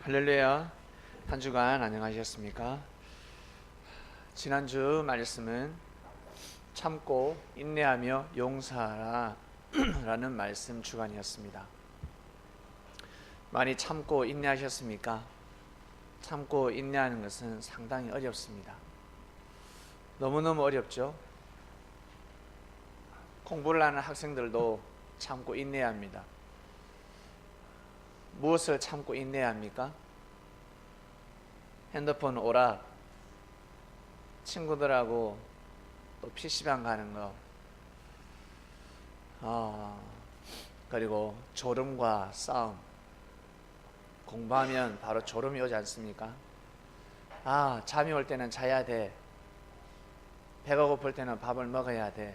할렐루야. 한 주간 안녕하셨습니까? 지난주 말씀은 참고 인내하며 용서하라 라는 말씀 주간이었습니다. 많이 참고 인내하셨습니까? 참고 인내하는 것은 상당히 어렵습니다. 너무너무 어렵죠? 공부를 하는 학생들도 참고 인내해야 합니다. 무엇을 참고 인내해야 합니까? 핸드폰 오락, 친구들하고 또 PC방 가는 거, 그리고 졸음과 싸움. 공부하면 바로 졸음이 오지 않습니까? 잠이 올 때는 자야 돼. 배가 고플 때는 밥을 먹어야 돼.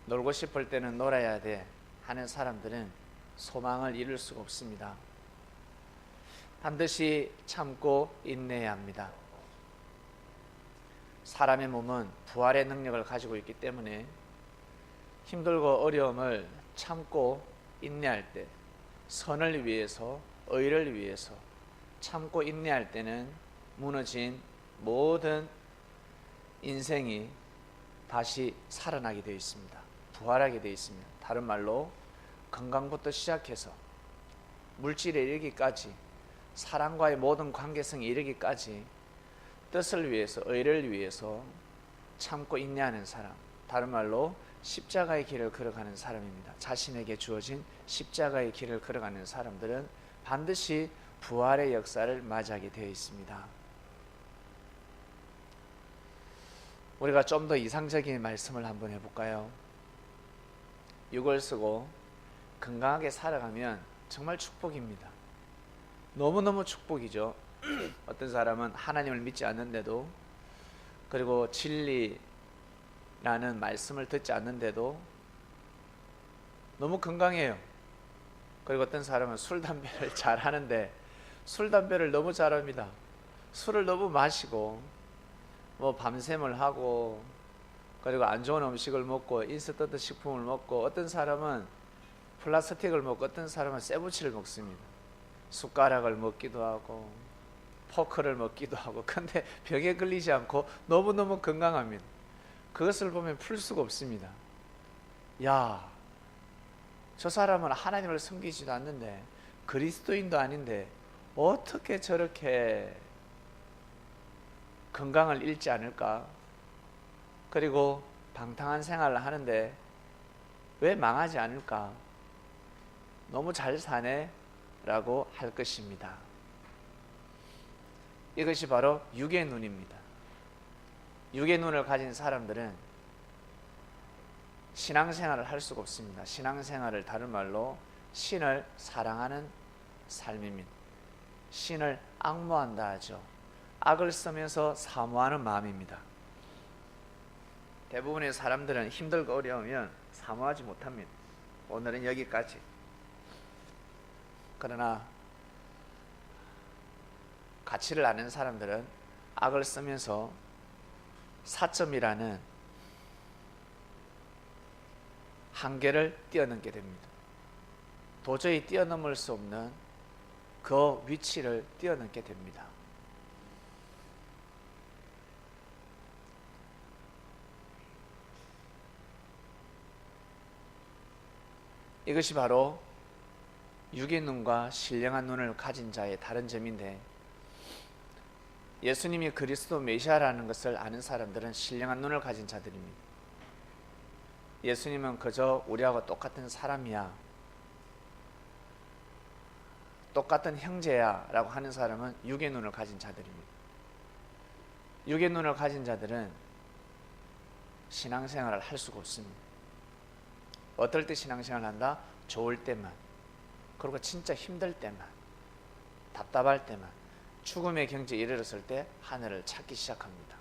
놀고 싶을 때는 놀아야 돼 하는 사람들은 소망을 이룰 수가 없습니다. 반드시 참고 인내해야 합니다. 사람의 몸은 부활의 능력을 가지고 있기 때문에 힘들고 어려움을 참고 인내할 때, 선을 위해서, 의를 위해서 참고 인내할 때는 무너진 모든 인생이 다시 살아나게 되어 있습니다. 부활하게 되어 있습니다. 다른 말로 건강부터 시작해서 물질에 이르기까지, 사랑과의 모든 관계성에 이르기까지 뜻을 위해서, 의를 위해서 참고 인내하는 사람, 다른 말로 십자가의 길을 걸어가는 사람입니다. 자신에게 주어진 십자가의 길을 걸어가는 사람들은 반드시 부활의 역사를 맞이하게 되어 있습니다. 우리가 좀 더 이상적인 말씀을 한번 해볼까요? 6월 쓰고 건강하게 살아가면 정말 축복입니다. 너무너무 축복이죠. 어떤 사람은 하나님을 믿지 않는데도, 그리고 진리라는 말씀을 듣지 않는데도 너무 건강해요. 그리고 어떤 사람은 술, 담배를 잘하는데 술, 담배를 너무 잘합니다. 술을 너무 마시고 밤샘을 하고, 그리고 안 좋은 음식을 먹고 인스턴트 식품을 먹고, 어떤 사람은 플라스틱을 먹고, 어떤 사람은 세부치를 먹습니다. 숟가락을 먹기도 하고 포크를 먹기도 하고, 근데 병에 걸리지 않고 너무너무 건강합니다. 그것을 보면 풀 수가 없습니다. 저 사람은 하나님을 섬기지도 않는데, 그리스도인도 아닌데 어떻게 저렇게 건강을 잃지 않을까? 그리고 방탕한 생활을 하는데 왜 망하지 않을까? 너무 잘 사네 라고 할 것입니다. 이것이 바로 육의 눈입니다. 육의 눈을 가진 사람들은 신앙생활을 할 수가 없습니다. 신앙생활을 다른 말로 신을 사랑하는 삶입니다. 신을 앙모한다 하죠. 악을 쓰면서 사모하는 마음입니다. 대부분의 사람들은 힘들고 어려우면 사모하지 못합니다. 오늘은 여기까지. 그러나 가치를 아는 사람들은 악을 쓰면서 사점이라는 한계를 뛰어넘게 됩니다. 도저히 뛰어넘을 수 없는 그 위치를 뛰어넘게 됩니다. 이것이 바로 육의 눈과 신령한 눈을 가진 자의 다른 점인데, 예수님이 그리스도 메시아라는 것을 아는 사람들은 신령한 눈을 가진 자들입니다. 예수님은 그저 우리하고 똑같은 사람이야, 똑같은 형제야 라고 하는 사람은 육의 눈을 가진 자들입니다. 육의 눈을 가진 자들은 신앙생활을 할 수가 없습니다. 어떨 때 신앙생활을 한다? 좋을 때만, 그리고 진짜 힘들 때만, 답답할 때만, 죽음의 경지에 이르렀을 때 하늘을 찾기 시작합니다.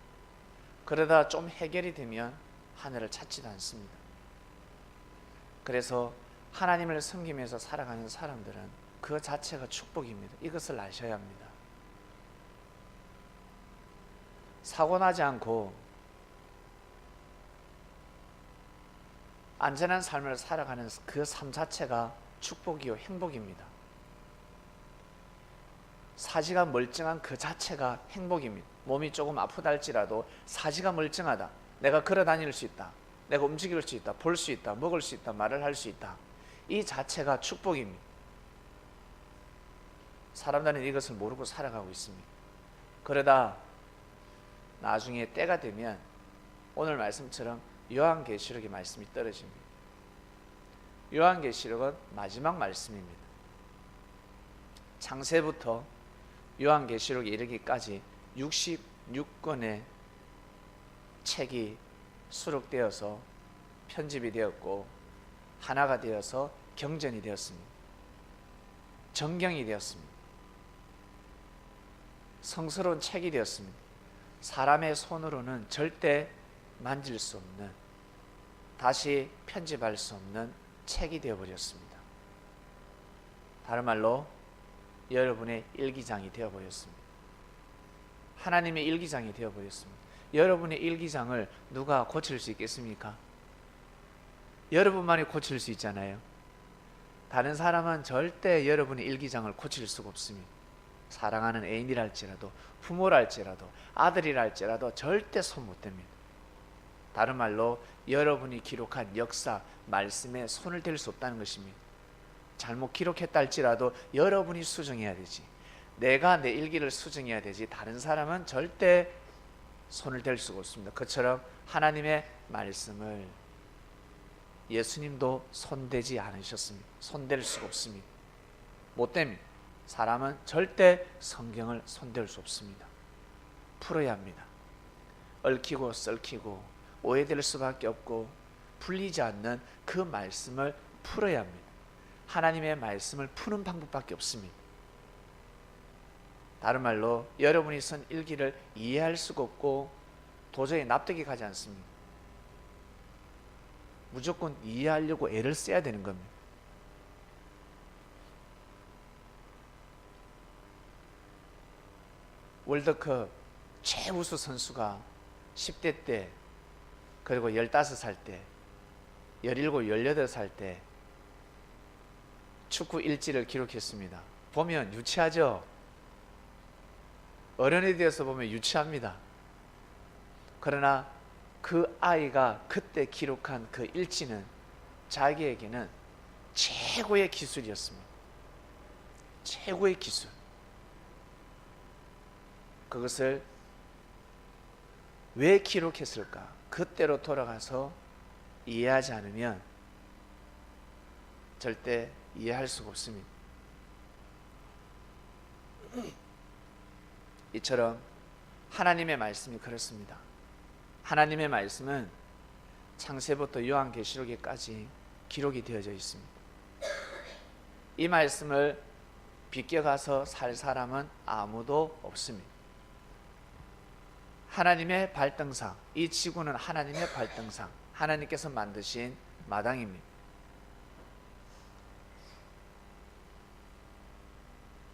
그러다 좀 해결이 되면 하늘을 찾지도 않습니다. 그래서 하나님을 섬기면서 살아가는 사람들은 그 자체가 축복입니다. 이것을 아셔야 합니다. 사고 나지 않고 안전한 삶을 살아가는 그 삶 자체가 축복이요 행복입니다. 사지가 멀쩡한 그 자체가 행복입니다. 몸이 조금 아프다 할지라도 사지가 멀쩡하다, 내가 걸어 다닐 수 있다, 내가 움직일 수 있다, 볼 수 있다, 먹을 수 있다, 말을 할 수 있다, 이 자체가 축복입니다. 사람들은 이것을 모르고 살아가고 있습니다. 그러다 나중에 때가 되면 오늘 말씀처럼 요한계시록의 말씀이 떨어집니다. 요한계시록은 마지막 말씀입니다. 창세부터 요한계시록에 이르기까지 66권의 책이 수록되어서 편집이 되었고 하나가 되어서 경전이 되었습니다. 정경이 되었습니다. 성스러운 책이 되었습니다. 사람의 손으로는 절대 만질 수 없는, 다시 편집할 수 없는 책이 되어버렸습니다. 다른 말로 여러분의 일기장이 되어버렸습니다. 하나님의 일기장이 되어버렸습니다. 여러분의 일기장을 누가 고칠 수 있겠습니까? 여러분만이 고칠 수 있잖아요. 다른 사람은 절대 여러분의 일기장을 고칠 수가 없습니다. 사랑하는 애인이랄지라도, 부모랄지라도, 아들이랄지라도 절대 손 못 댑니다. 다른 말로 여러분이 기록한 역사, 말씀에 손을 댈 수 없다는 것입니다. 잘못 기록했다 할지라도 여러분이 수정해야 되지, 내가 내 일기를 수정해야 되지, 다른 사람은 절대 손을 댈 수가 없습니다. 그처럼 하나님의 말씀을 예수님도 손대지 않으셨습니다. 손댈 수가 없습니다. 못 됩니다. 사람은 절대 성경을 손댈 수 없습니다. 풀어야 합니다. 얽히고 썰히고 오해될 수밖에 없고 풀리지 않는 그 말씀을 풀어야 합니다. 하나님의 말씀을 푸는 방법밖에 없습니다. 다른 말로 여러분이 쓴 일기를 이해할 수가 없고 도저히 납득이 가지 않습니다. 무조건 이해하려고 애를 써야 되는 겁니다. 월드컵 최우수 선수가 10대 때, 그리고 15살 때, 17, 18살 때 축구 일지를 기록했습니다. 보면 유치하죠? 어른이 되어서 보면 유치합니다. 그러나 그 아이가 그때 기록한 그 일지는 자기에게는 최고의 기술이었습니다. 최고의 기술. 그것을 왜 기록했을까? 그때로 돌아가서 이해하지 않으면 절대 이해할 수가 없습니다. 이처럼 하나님의 말씀이 그렇습니다. 하나님의 말씀은 창세부터 요한계시록에까지 기록이 되어져 있습니다. 이 말씀을 비껴가서 살 사람은 아무도 없습니다. 하나님의 발등상, 이 지구는 하나님의 발등상, 하나님께서 만드신 마당입니다.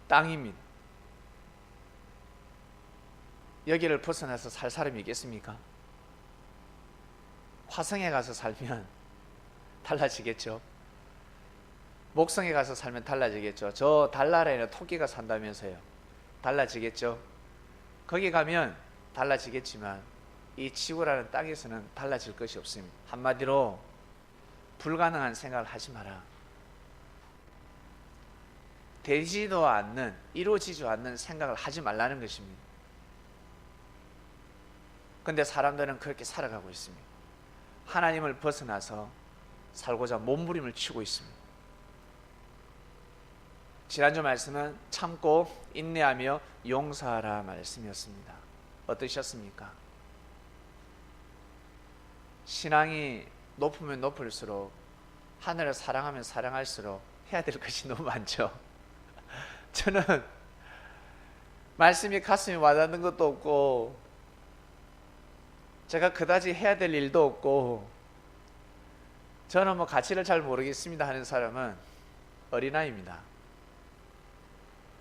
땅입니다. 여기를 벗어나서 살 사람이 있겠습니까? 화성에 가서 살면 달라지겠죠. 목성에 가서 살면 달라지겠죠. 저 달나라에는 토끼가 산다면서요. 달라지겠죠. 거기 가면 달라지겠지만 이 지구라는 땅에서는 달라질 것이 없습니다. 한마디로 불가능한 생각을 하지 마라. 되지도 않는, 이루어지지 않는 생각을 하지 말라는 것입니다. 근데 사람들은 그렇게 살아가고 있습니다. 하나님을 벗어나서 살고자 몸부림을 치고 있습니다. 지난주 말씀은 참고 인내하며 용서하라 말씀이었습니다. 어떠셨습니까? 신앙이 높으면 높을수록, 하늘을 사랑하면 사랑할수록 해야 될 것이 너무 많죠. 저는 말씀이 가슴에 와닿는 것도 없고, 제가 그다지 해야 될 일도 없고, 저는 가치를 잘 모르겠습니다 하는 사람은 어린아이입니다.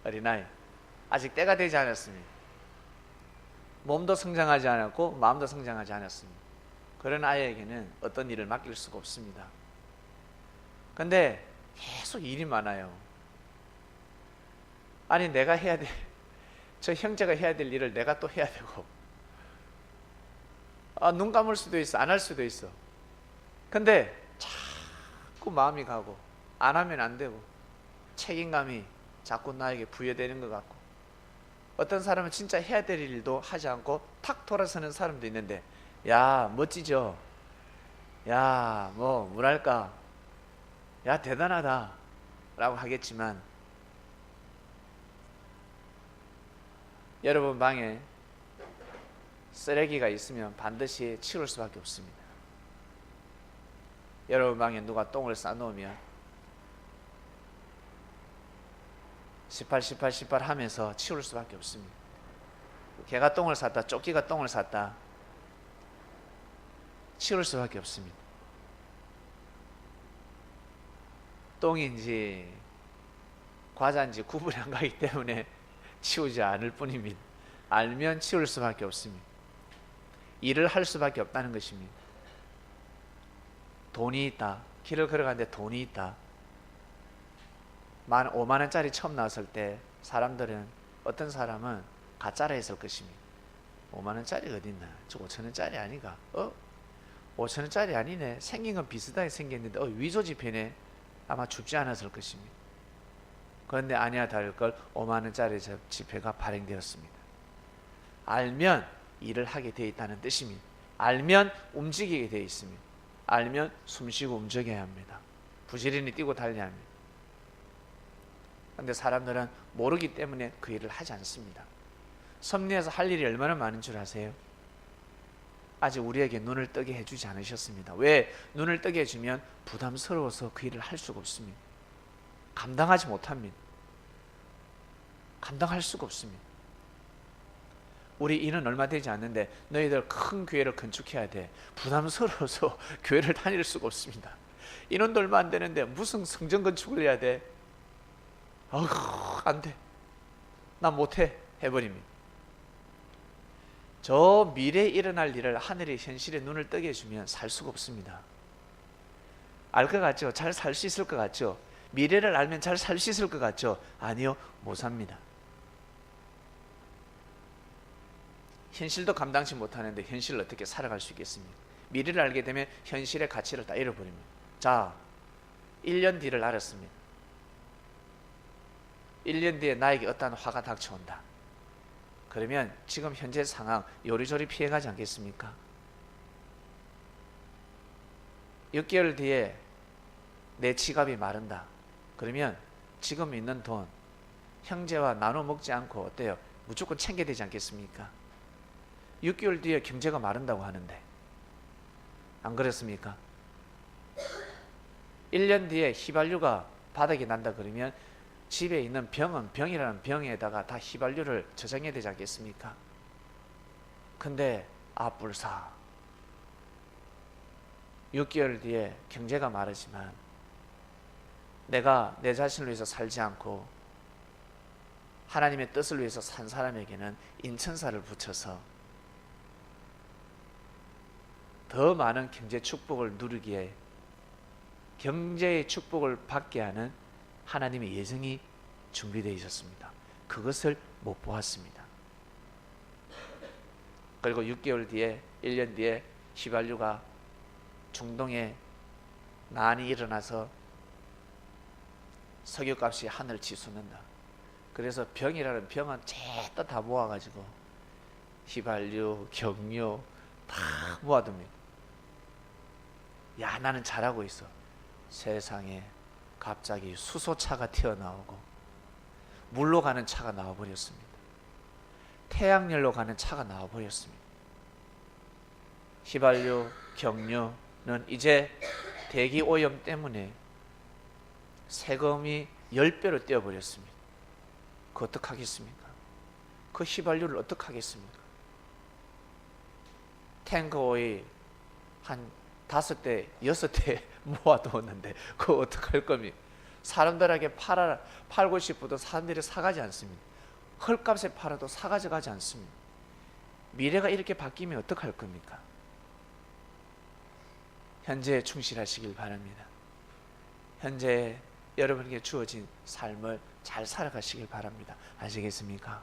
어린아이. 아직 때가 되지 않았습니다. 몸도 성장하지 않았고 마음도 성장하지 않았습니다. 그런 아이에게는 어떤 일을 맡길 수가 없습니다. 근데 계속 일이 많아요. 아니 내가 해야 될 저 형제가 해야 될 일을 내가 또 해야 되고, 눈 감을 수도 있어, 안 할 수도 있어. 근데 자꾸 마음이 가고 안 하면 안 되고 책임감이 자꾸 나에게 부여되는 것 같고, 어떤 사람은 진짜 해야 될 일도 하지 않고 탁 돌아서는 사람도 있는데, 야 멋지죠, 야 뭐 뭐랄까, 야 대단하다 라고 하겠지만, 여러분 방에 쓰레기가 있으면 반드시 치울 수밖에 없습니다. 여러분 방에 누가 똥을 싸놓으면 18, 18, 18 하면서 치울 수밖에 없습니다. 개가 똥을 쌌다, 쪼끼가 똥을 쌌다, 치울 수밖에 없습니다. 똥인지 과자인지 구분이 안 가기 때문에 치우지 않을 뿐입니다. 알면 치울 수밖에 없습니다. 일을 할 수밖에 없다는 것입니다. 돈이 있다, 길을 걸어가는데 돈이 있다. 5만 원짜리 처음 나왔을 때 사람들은, 어떤 사람은 가짜라 했을 것입니다. 5만 원짜리가 어딨나, 저 5천 원짜리 아니가, 5천 원짜리 아니네, 생긴 건 비슷하게 생겼는데 위조지폐네, 아마 죽지 않았을 것입니다. 그런데 아니야 다를걸 5만 원짜리 지폐가 발행되었습니다. 알면 일을 하게 되어 있다는 뜻입니다. 알면 움직이게 되어 있습니다. 알면 숨쉬고 움직여야 합니다. 부지런히 뛰고 달려야 합니다. 그런데 사람들은 모르기 때문에 그 일을 하지 않습니다. 섭리에서 할 일이 얼마나 많은 줄 아세요? 아직 우리에게 눈을 뜨게 해주지 않으셨습니다. 왜? 눈을 뜨게 해주면 부담스러워서 그 일을 할 수가 없습니다. 감당하지 못합니다. 감당할 수가 없습니다. 우리 인은 얼마 되지 않는데 너희들 큰 교회를 건축해야 돼. 부담스러워서 교회를 다닐 수가 없습니다. 인원도 얼마 안 되는데 무슨 성전 건축을 해야 돼? 안 돼, 나 못해 해버립니다. 저 미래에 일어날 일을 하늘의 현실에 눈을 뜨게 해주면 살 수가 없습니다. 알 것 같죠? 잘 살 수 있을 것 같죠? 미래를 알면 잘 살 수 있을 것 같죠? 아니요, 못 삽니다. 현실도 감당치 못하는데 현실을 어떻게 살아갈 수 있겠습니까? 미래를 알게 되면 현실의 가치를 다 잃어버립니다. 자, 1년 뒤를 알았습니다. 1년 뒤에 나에게 어떠한 화가 닥쳐온다. 그러면 지금 현재 상황 요리조리 피해가지 않겠습니까? 6개월 뒤에 내 지갑이 마른다. 그러면 지금 있는 돈 형제와 나눠 먹지 않고 어때요? 무조건 챙겨야 되지 않겠습니까? 6개월 뒤에 경제가 마른다고 하는데 안 그렇습니까? 1년 뒤에 휘발유가 바닥이 난다 그러면 집에 있는 병은 병이라는 병에다가 다 휘발유를 저장해야 되지 않겠습니까? 근데 불사 6개월 뒤에 경제가 마르지만 내가 내 자신을 위해서 살지 않고 하나님의 뜻을 위해서 산 사람에게는 인천사를 붙여서 더 많은 경제 축복을 누리기에, 경제의 축복을 받게 하는 하나님의 예정이 준비되어 있었습니다. 그것을 못 보았습니다. 그리고 6개월 뒤에, 1년 뒤에 휘발유가 중동에 난이 일어나서 석유값이 하늘 치솟는다. 그래서 병이라는 병은 쟤다 다 모아가지고 휘발유, 경유 다 모아둡니다. 야, 나는 잘하고 있어. 세상에 갑자기 수소차가 튀어나오고 물로 가는 차가 나와버렸습니다. 태양열로 가는 차가 나와버렸습니다. 휘발유, 경유는 이제 대기오염 때문에 세금이 10배로 뛰어버렸습니다. 그 어떡하겠습니까? 그 휘발유를 어떡하겠습니까? 탱커오일 한 5대, 6대 모아두었는데 그거 어떡할 겁니까? 사람들에게 팔고 싶어도 사람들이 사가지 않습니다. 헐값에 팔아도 사가져가지 않습니다. 미래가 이렇게 바뀌면 어떡할 겁니까? 현재에 충실하시길 바랍니다. 현재 여러분에게 주어진 삶을 잘 살아가시길 바랍니다. 아시겠습니까?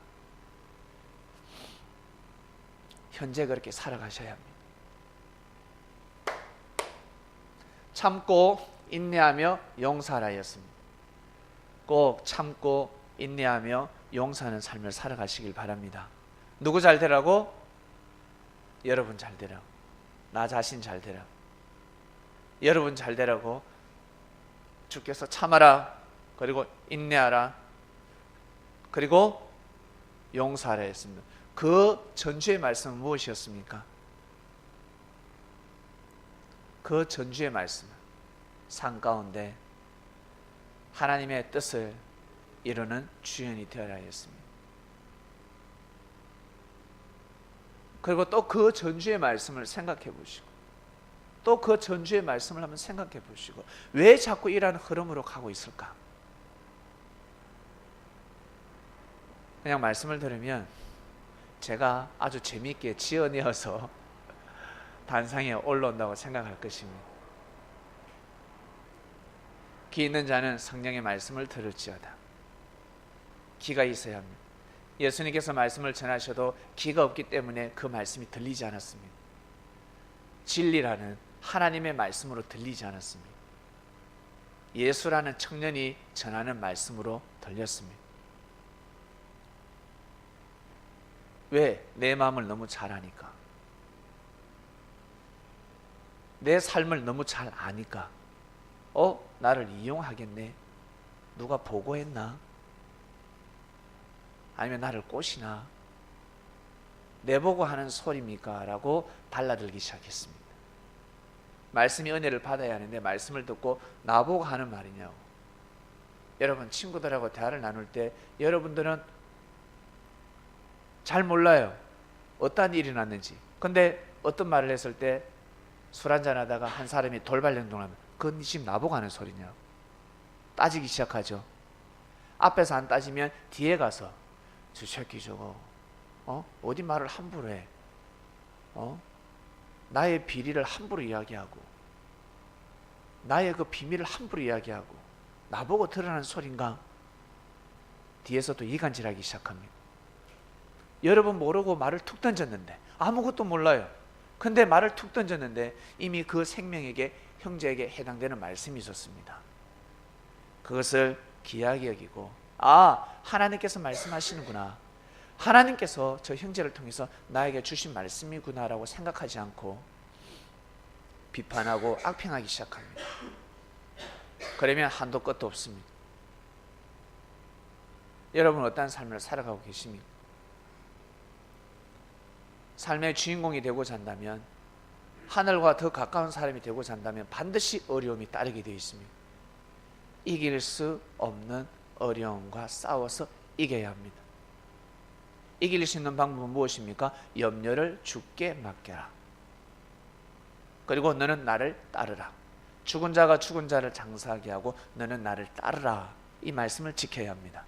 현재 그렇게 살아가셔야 합니다. 참고 인내하며 용서하라였습니다. 꼭 참고 인내하며 용서하는 삶을 살아가시길 바랍니다. 누구 잘 되라고? 여러분 잘 되라고. 나 자신 잘 되라고. 여러분 잘 되라고 주께서 참아라, 그리고 인내하라, 그리고 용서하라 했습니다. 그 전주의 말씀은 무엇이었습니까? 그 전주의 말씀은 산 가운데 하나님의 뜻을 이루는 주연이 되어라 했습니다. 그리고 또 그 전주의 말씀을 생각해 보시고, 또 그 전주의 말씀을 한번 생각해 보시고, 왜 자꾸 이러한 흐름으로 가고 있을까? 그냥 말씀을 들으면 제가 아주 재미있게 지어내어서 단상에 올라온다고 생각할 것입니다. 귀 있는 자는 성령의 말씀을 들을지어다. 귀가 있어야 합니다. 예수님께서 말씀을 전하셔도 귀가 없기 때문에 그 말씀이 들리지 않았습니다. 진리라는 하나님의 말씀으로 들리지 않았습니다. 예수라는 청년이 전하는 말씀으로 들렸습니다. 왜? 내 마음을 너무 잘 아니까. 내 삶을 너무 잘 아니까. 나를 이용하겠네. 누가 보고했나? 아니면 나를 꼬시나? 내보고 하는 소리입니까? 라고 달라들기 시작했습니다. 말씀이 은혜를 받아야 하는데 말씀을 듣고 나보고 하는 말이냐고. 여러분, 친구들하고 대화를 나눌 때 여러분들은 잘 몰라요. 어떤 일이 났는지. 근데 어떤 말을 했을 때 술 한잔 하다가 한 사람이 돌발 행동을 하면 그건 지금 나보고 하는 소리냐? 따지기 시작하죠. 앞에서 안 따지면 뒤에 가서 저 새끼 저거 어디 말을 함부로 해. 나의 비리를 함부로 이야기하고 나의 그 비밀을 함부로 이야기하고 나보고 드러나는 소린가? 뒤에서 또 이간질하기 시작합니다. 여러분 모르고 말을 툭 던졌는데 아무것도 몰라요. 근데 말을 툭 던졌는데 이미 그 생명에게, 형제에게 해당되는 말씀이 있었습니다. 그것을 귀하게 여기고, 하나님께서 말씀하시는구나, 하나님께서 저 형제를 통해서 나에게 주신 말씀이구나 라고 생각하지 않고 비판하고 악평하기 시작합니다. 그러면 한도 끝도 없습니다. 여러분 어떤 삶을 살아가고 계십니까? 삶의 주인공이 되고자 한다면, 하늘과 더 가까운 사람이 되고자 한다면 반드시 어려움이 따르게 되어 있습니다. 이길 수 없는 어려움과 싸워서 이겨야 합니다. 이길 수 있는 방법은 무엇입니까? 염려를 주께 맡겨라. 그리고 너는 나를 따르라. 죽은 자가 죽은 자를 장사하게 하고 너는 나를 따르라. 이 말씀을 지켜야 합니다.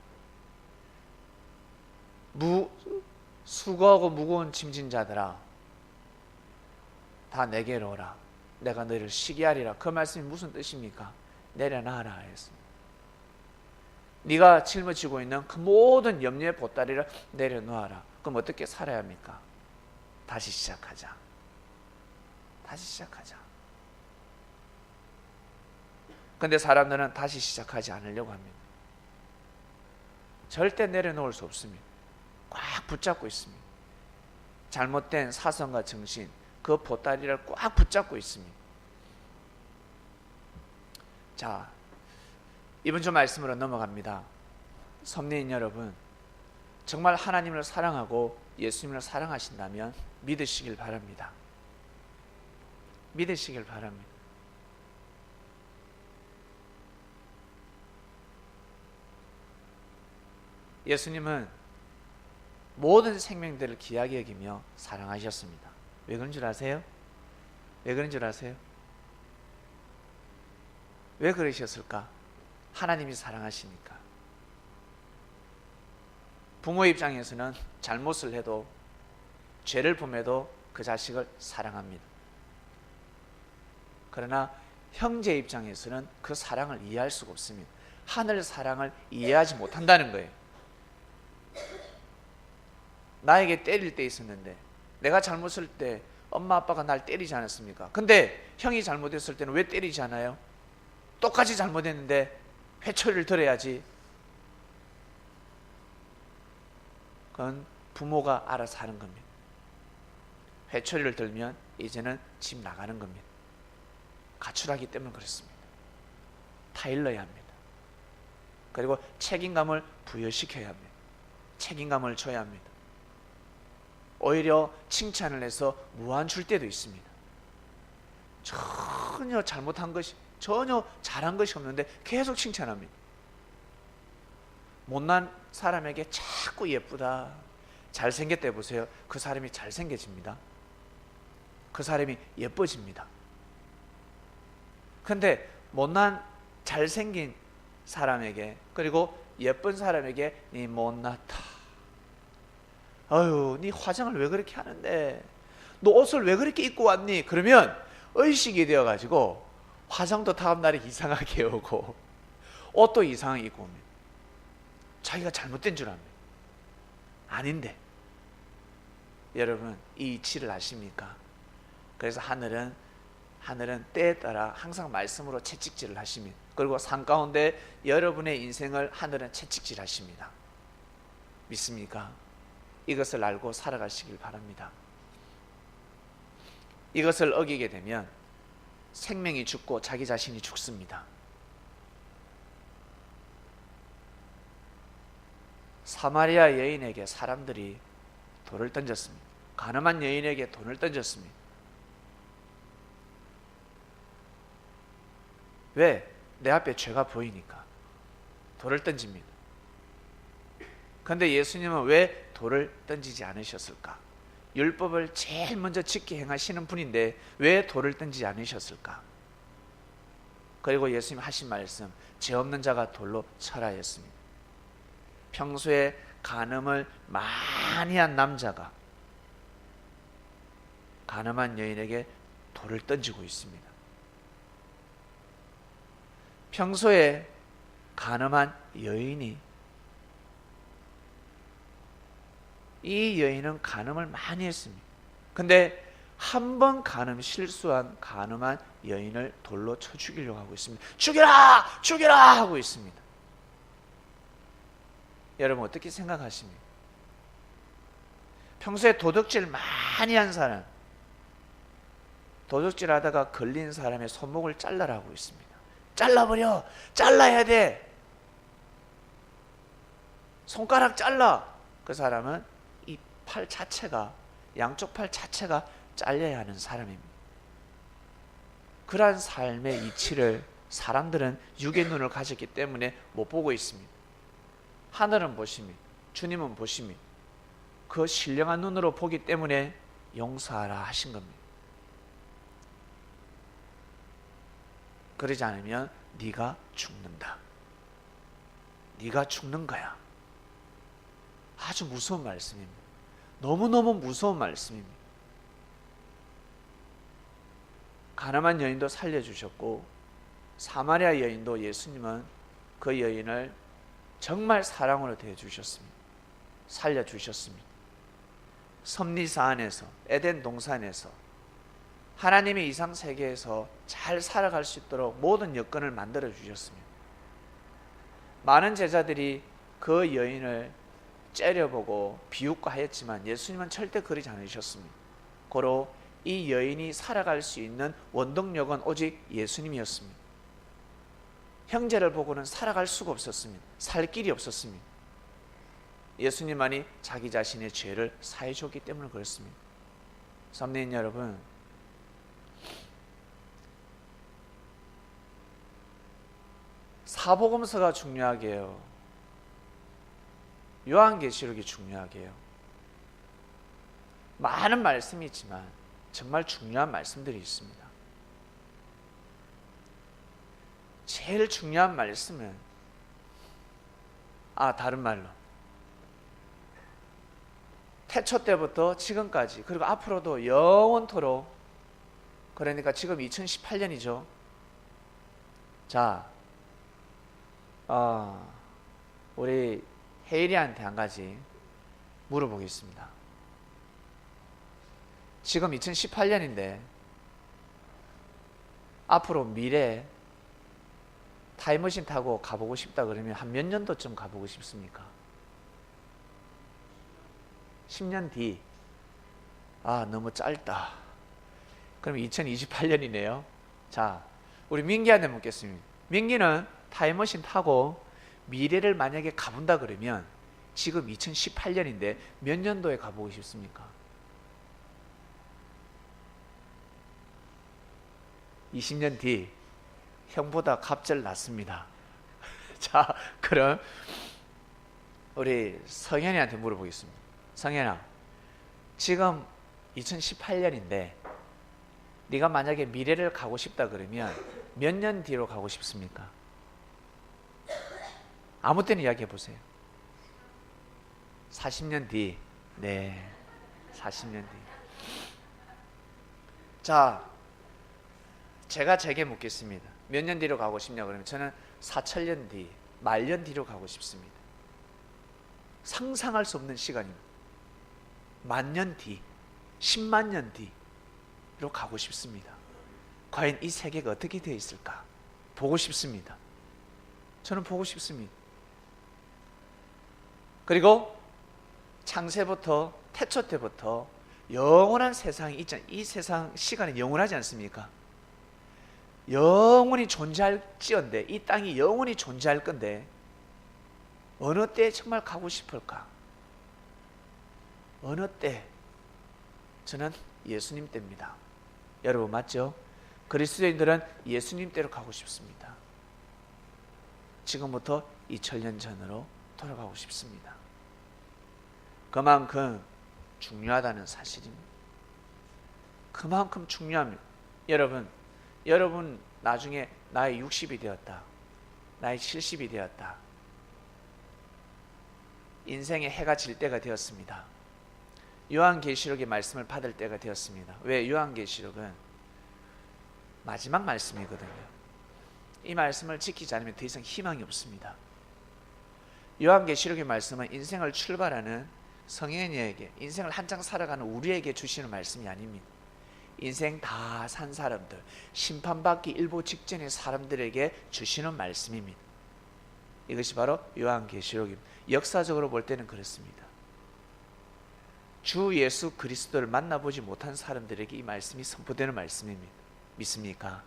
수고하고 무거운 짐진 자들아, 다 내게로 오라. 내가 너희를 쉬게 하리라. 그 말씀이 무슨 뜻입니까? 내려놔라 했습니다. 네가 짊어지고 있는 그 모든 염려의 보따리를 내려놓아라. 그럼 어떻게 살아야 합니까? 다시 시작하자. 다시 시작하자. 근데 사람들은 다시 시작하지 않으려고 합니다. 절대 내려놓을 수 없습니다. 꽉 붙잡고 있습니다. 잘못된 사성과 정신, 그 보따리를 꽉 붙잡고 있습니다. 자, 이번 주 말씀으로 넘어갑니다. 섭리인 여러분, 정말 하나님을 사랑하고 예수님을 사랑하신다면 믿으시길 바랍니다. 믿으시길 바랍니다. 예수님은 모든 생명들을 귀하게 여기며 사랑하셨습니다. 왜 그런 줄 아세요? 왜 그런 줄 아세요? 왜 그러셨을까? 하나님이 사랑하시니까. 부모 입장에서는 잘못을 해도, 죄를 범해도 그 자식을 사랑합니다. 그러나 형제 입장에서는 그 사랑을 이해할 수가 없습니다. 하늘 사랑을 이해하지 못한다는 거예요. 나에게 때릴 때 있었는데, 내가 잘못했을 때 엄마 아빠가 날 때리지 않았습니까? 근데 형이 잘못했을 때는 왜 때리지 않아요? 똑같이 잘못했는데 회초리를 들어야지. 그건 부모가 알아서 하는 겁니다. 회초리를 들면 이제는 집 나가는 겁니다. 가출하기 때문에 그렇습니다. 타일러야 합니다. 그리고 책임감을 부여시켜야 합니다. 책임감을 줘야 합니다. 오히려 칭찬을 해서 무한 줄 때도 있습니다. 전혀 잘못한 것이, 전혀 잘한 것이 없는데 계속 칭찬합니다. 못난 사람에게 자꾸 예쁘다, 잘생겼다 해보세요. 그 사람이 잘생겨집니다. 그 사람이 예뻐집니다. 근데 못난 잘생긴 사람에게, 그리고 예쁜 사람에게 니 못났다, 아유 니 화장을 왜 그렇게 하는데, 너 옷을 왜 그렇게 입고 왔니? 그러면 의식이 되어가지고 화장도 다음날에 이상하게 오고 옷도 이상하게 입고 옵니다. 자기가 잘못된 줄 압니다. 아닌데. 여러분 이 이치를 아십니까? 그래서 하늘은 때에 따라 항상 말씀으로 채찍질을 하십니다. 그리고 산 가운데 여러분의 인생을 하늘은 채찍질 하십니다. 믿습니까? 이것을 알고 살아가시길 바랍니다. 이것을 어기게 되면 생명이 죽고 자기 자신이 죽습니다. 사마리아 여인에게 사람들이 돌을 던졌습니다. 가늠한 여인에게 돈을 던졌습니다. 왜? 내 앞에 죄가 보이니까 돌을 던집니다. 그런데 예수님은 왜 돌을 던지지 않으셨을까? 율법을 제일 먼저 지켜 행하시는 분인데 왜 돌을 던지지 않으셨을까? 그리고 예수님 하신 말씀, 죄 없는 자가 돌로 철하였습니다. 평소에 간음을 많이 한 남자가 간음한 여인에게 돌을 던지고 있습니다. 평소에 간음한 여인이, 이 여인은 간음을 많이 했습니다. 근데 한 번 간음 실수한 간음한 여인을 돌로 쳐 죽이려고 하고 있습니다. 죽여라! 죽여라! 하고 있습니다. 여러분 어떻게 생각하십니까? 평소에 도둑질 많이 한 사람, 도둑질 하다가 걸린 사람의 손목을 잘라라고 있습니다. 잘라버려! 잘라야 돼! 손가락 잘라! 그 사람은 이 팔 자체가, 양쪽 팔 자체가 잘려야 하는 사람입니다. 그러한 삶의 이치를 사람들은 육의 눈을 가졌기 때문에 못 보고 있습니다. 하늘은 보십니다. 주님은 보십니다. 그 신령한 눈으로 보기 때문에 용서하라 하신 겁니다. 그러지 않으면 네가 죽는다. 네가 죽는 거야. 아주 무서운 말씀입니다. 너무너무 무서운 말씀입니다. 가늠한 여인도 살려주셨고 사마리아 여인도 예수님은 그 여인을 정말 사랑으로 대해주셨습니다. 살려주셨습니다. 섭리사 안에서, 에덴 동산에서 하나님의 이상세계에서 잘 살아갈 수 있도록 모든 여건을 만들어 주셨습니다. 많은 제자들이 그 여인을 째려보고 비웃고 하였지만 예수님은 절대 그러지 않으셨습니다. 고로 이 여인이 살아갈 수 있는 원동력은 오직 예수님이었습니다. 형제를 보고는 살아갈 수가 없었습니다. 살 길이 없었습니다. 예수님만이 자기 자신의 죄를 사해 줬기 때문에 그렇습니다. 썸네인 여러분, 사복음서가 중요하게 해요. 요한계시록이 중요하게 해요. 많은 말씀이 있지만 정말 중요한 말씀들이 있습니다. 제일 중요한 말씀은, 다른 말로 태초 때부터 지금까지, 그리고 앞으로도 영원토록, 그러니까 지금 2018년이죠. 자, 우리 혜일이한테 한 가지 물어보겠습니다. 지금 2018년인데 앞으로 미래에 타임머신 타고 가보고 싶다 그러면 한 몇 년도쯤 가보고 싶습니까? 10년 뒤. 아, 너무 짧다. 그럼 2028년이네요. 자, 우리 민기한테 묻겠습니다. 민기는 타임머신 타고 미래를 만약에 가본다 그러면 지금 2018년인데 몇 년도에 가보고 싶습니까? 20년 뒤. 형보다 갑절 낮습니다. 자, 그럼 우리 성현이한테 물어보겠습니다. 성현아, 지금 2018년인데 네가 만약에 미래를 가고 싶다 그러면 몇 년 뒤로 가고 싶습니까? 아무 때나 이야기해 보세요. 40년 뒤. 네, 40년 뒤. 자, 제가 제게 묻겠습니다. 몇 년 뒤로 가고 싶냐 그러면 저는 4천년 뒤, 만년 뒤로 가고 싶습니다. 상상할 수 없는 시간입니다. 만년 뒤, 10만 년 뒤로 가고 싶습니다. 과연 이 세계가 어떻게 되어 있을까? 보고 싶습니다. 저는 보고 싶습니다. 그리고 창세부터 태초 때부터 영원한 세상이 있잖아요. 이 세상 시간이 영원하지 않습니까? 영원히 존재할지언데, 이 땅이 영원히 존재할 건데 어느 때에 정말 가고 싶을까? 어느 때? 저는 예수님 때입니다. 여러분 맞죠? 그리스도인들은 예수님 때로 가고 싶습니다. 지금부터 2000년 전으로 돌아가고 싶습니다. 그만큼 중요하다는 사실입니다. 그만큼 중요합니다. 여러분 나중에 나이 60이 되었다, 나이 70이 되었다, 인생의 해가 질 때가 되었습니다. 요한계시록의 말씀을 받을 때가 되었습니다. 왜? 요한계시록은 마지막 말씀이거든요. 이 말씀을 지키지 않으면 더 이상 희망이 없습니다. 요한계시록의 말씀은 인생을 출발하는 성현이에게, 인생을 한창 살아가는 우리에게 주시는 말씀이 아닙니다. 인생 다 산 사람들, 심판받기 일보 직전의 사람들에게 주시는 말씀입니다. 이것이 바로 요한계시록입니다. 역사적으로 볼 때는 그렇습니다. 주 예수 그리스도를 만나보지 못한 사람들에게 이 말씀이 선포되는 말씀입니다. 믿습니까?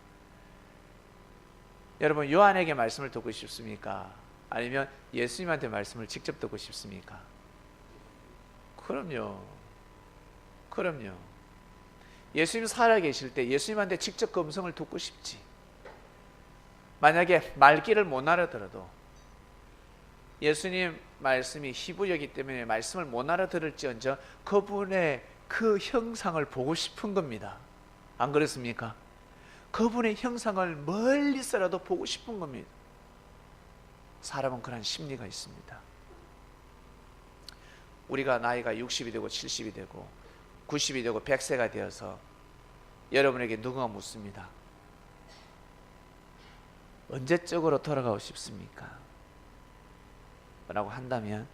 여러분, 요한에게 말씀을 듣고 싶습니까? 아니면 예수님한테 말씀을 직접 듣고 싶습니까? 그럼요. 예수님 살아계실 때 예수님한테 직접 그 음성을 듣고 싶지. 만약에 말귀를 못 알아들어도 예수님 말씀이 히브리어이기 때문에 말씀을 못 알아들을지언정 그분의 그 형상을 보고 싶은 겁니다. 안 그렇습니까? 그분의 형상을 멀리서라도 보고 싶은 겁니다. 사람은 그런 심리가 있습니다. 우리가 나이가 60이 되고 70이 되고 90이 되고 100세가 되어서 여러분에게 누군가 묻습니다. 언제적으로 돌아가고 싶습니까? 라고 한다면,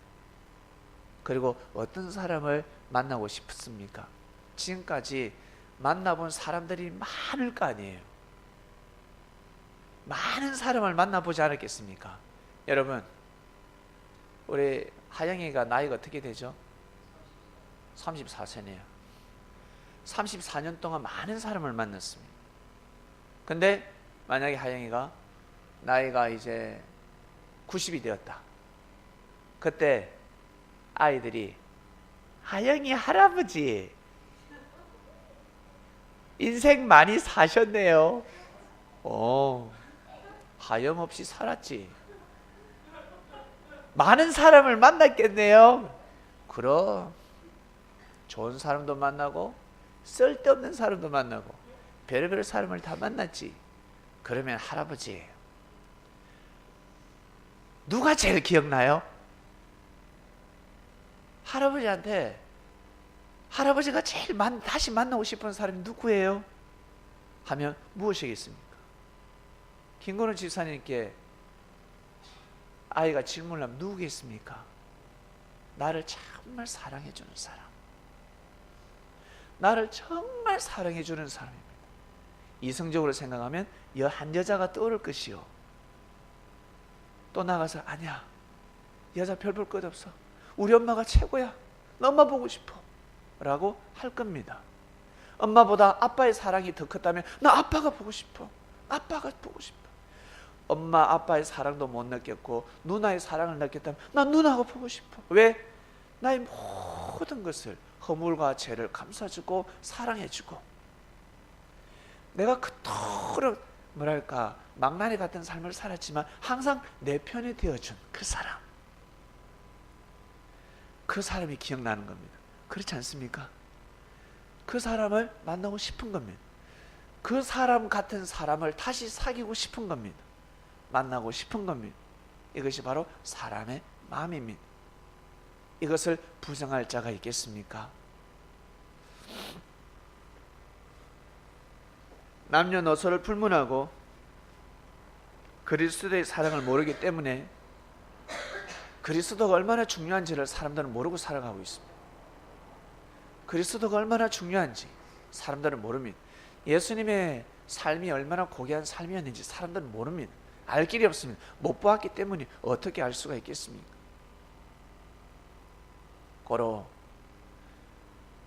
그리고 어떤 사람을 만나고 싶습니까? 지금까지 만나본 사람들이 많을 거 아니에요. 많은 사람을 만나보지 않았겠습니까? 여러분, 우리 하영이가 나이가 어떻게 되죠? 34세네요. 34년 동안 많은 사람을 만났습니다. 근데 만약에 하영이가 나이가 이제 90이 되었다. 그때 아이들이 하영이 할아버지 인생 많이 사셨네요. 하염없이 살았지. 많은 사람을 만났겠네요. 그럼 좋은 사람도 만나고 쓸데없는 사람도 만나고 별의별 사람을 다 만났지. 그러면 할아버지 누가 제일 기억나요? 할아버지한테 할아버지가 제일 다시 만나고 싶은 사람이 누구예요? 하면 무엇이겠습니까? 김건우 집사님께 아이가 질문을 하면 누구겠습니까? 나를 정말 사랑해주는 사람, 나를 정말 사랑해 주는 사람입니다. 이성적으로 생각하면 한 여자가 떠오를 것이요. 또 나가서 아니야, 여자 별 볼 것 없어, 우리 엄마가 최고야, 너 엄마 보고 싶어 라고 할 겁니다. 엄마보다 아빠의 사랑이 더 컸다면 나 아빠가 보고 싶어, 아빠가 보고 싶어. 엄마 아빠의 사랑도 못 느꼈고 누나의 사랑을 느꼈다면 난 누나가 보고 싶어. 왜? 나의 모든 것을, 허물과 죄를 감싸주고 사랑해주고, 내가 그토록 뭐랄까 망나니 같은 삶을 살았지만 항상 내 편이 되어준 그 사람, 그 사람이 기억나는 겁니다. 그렇지 않습니까? 그 사람을 만나고 싶은 겁니다. 그 사람 같은 사람을 다시 사귀고 싶은 겁니다. 만나고 싶은 겁니다. 이것이 바로 사람의 마음입니다. 이것을 부정할 자가 있겠습니까? 남녀노소를 불문하고 그리스도의 사랑을 모르기 때문에 그리스도가 얼마나 중요한지를 사람들은 모르고 살아가고 있습니다. 그리스도가 얼마나 중요한지 사람들은 모릅니다. 예수님의 삶이 얼마나 고귀한 삶이었는지 사람들은 모릅니다. 알 길이 없습니다. 못 보았기 때문에 어떻게 알 수가 있겠습니까? 고로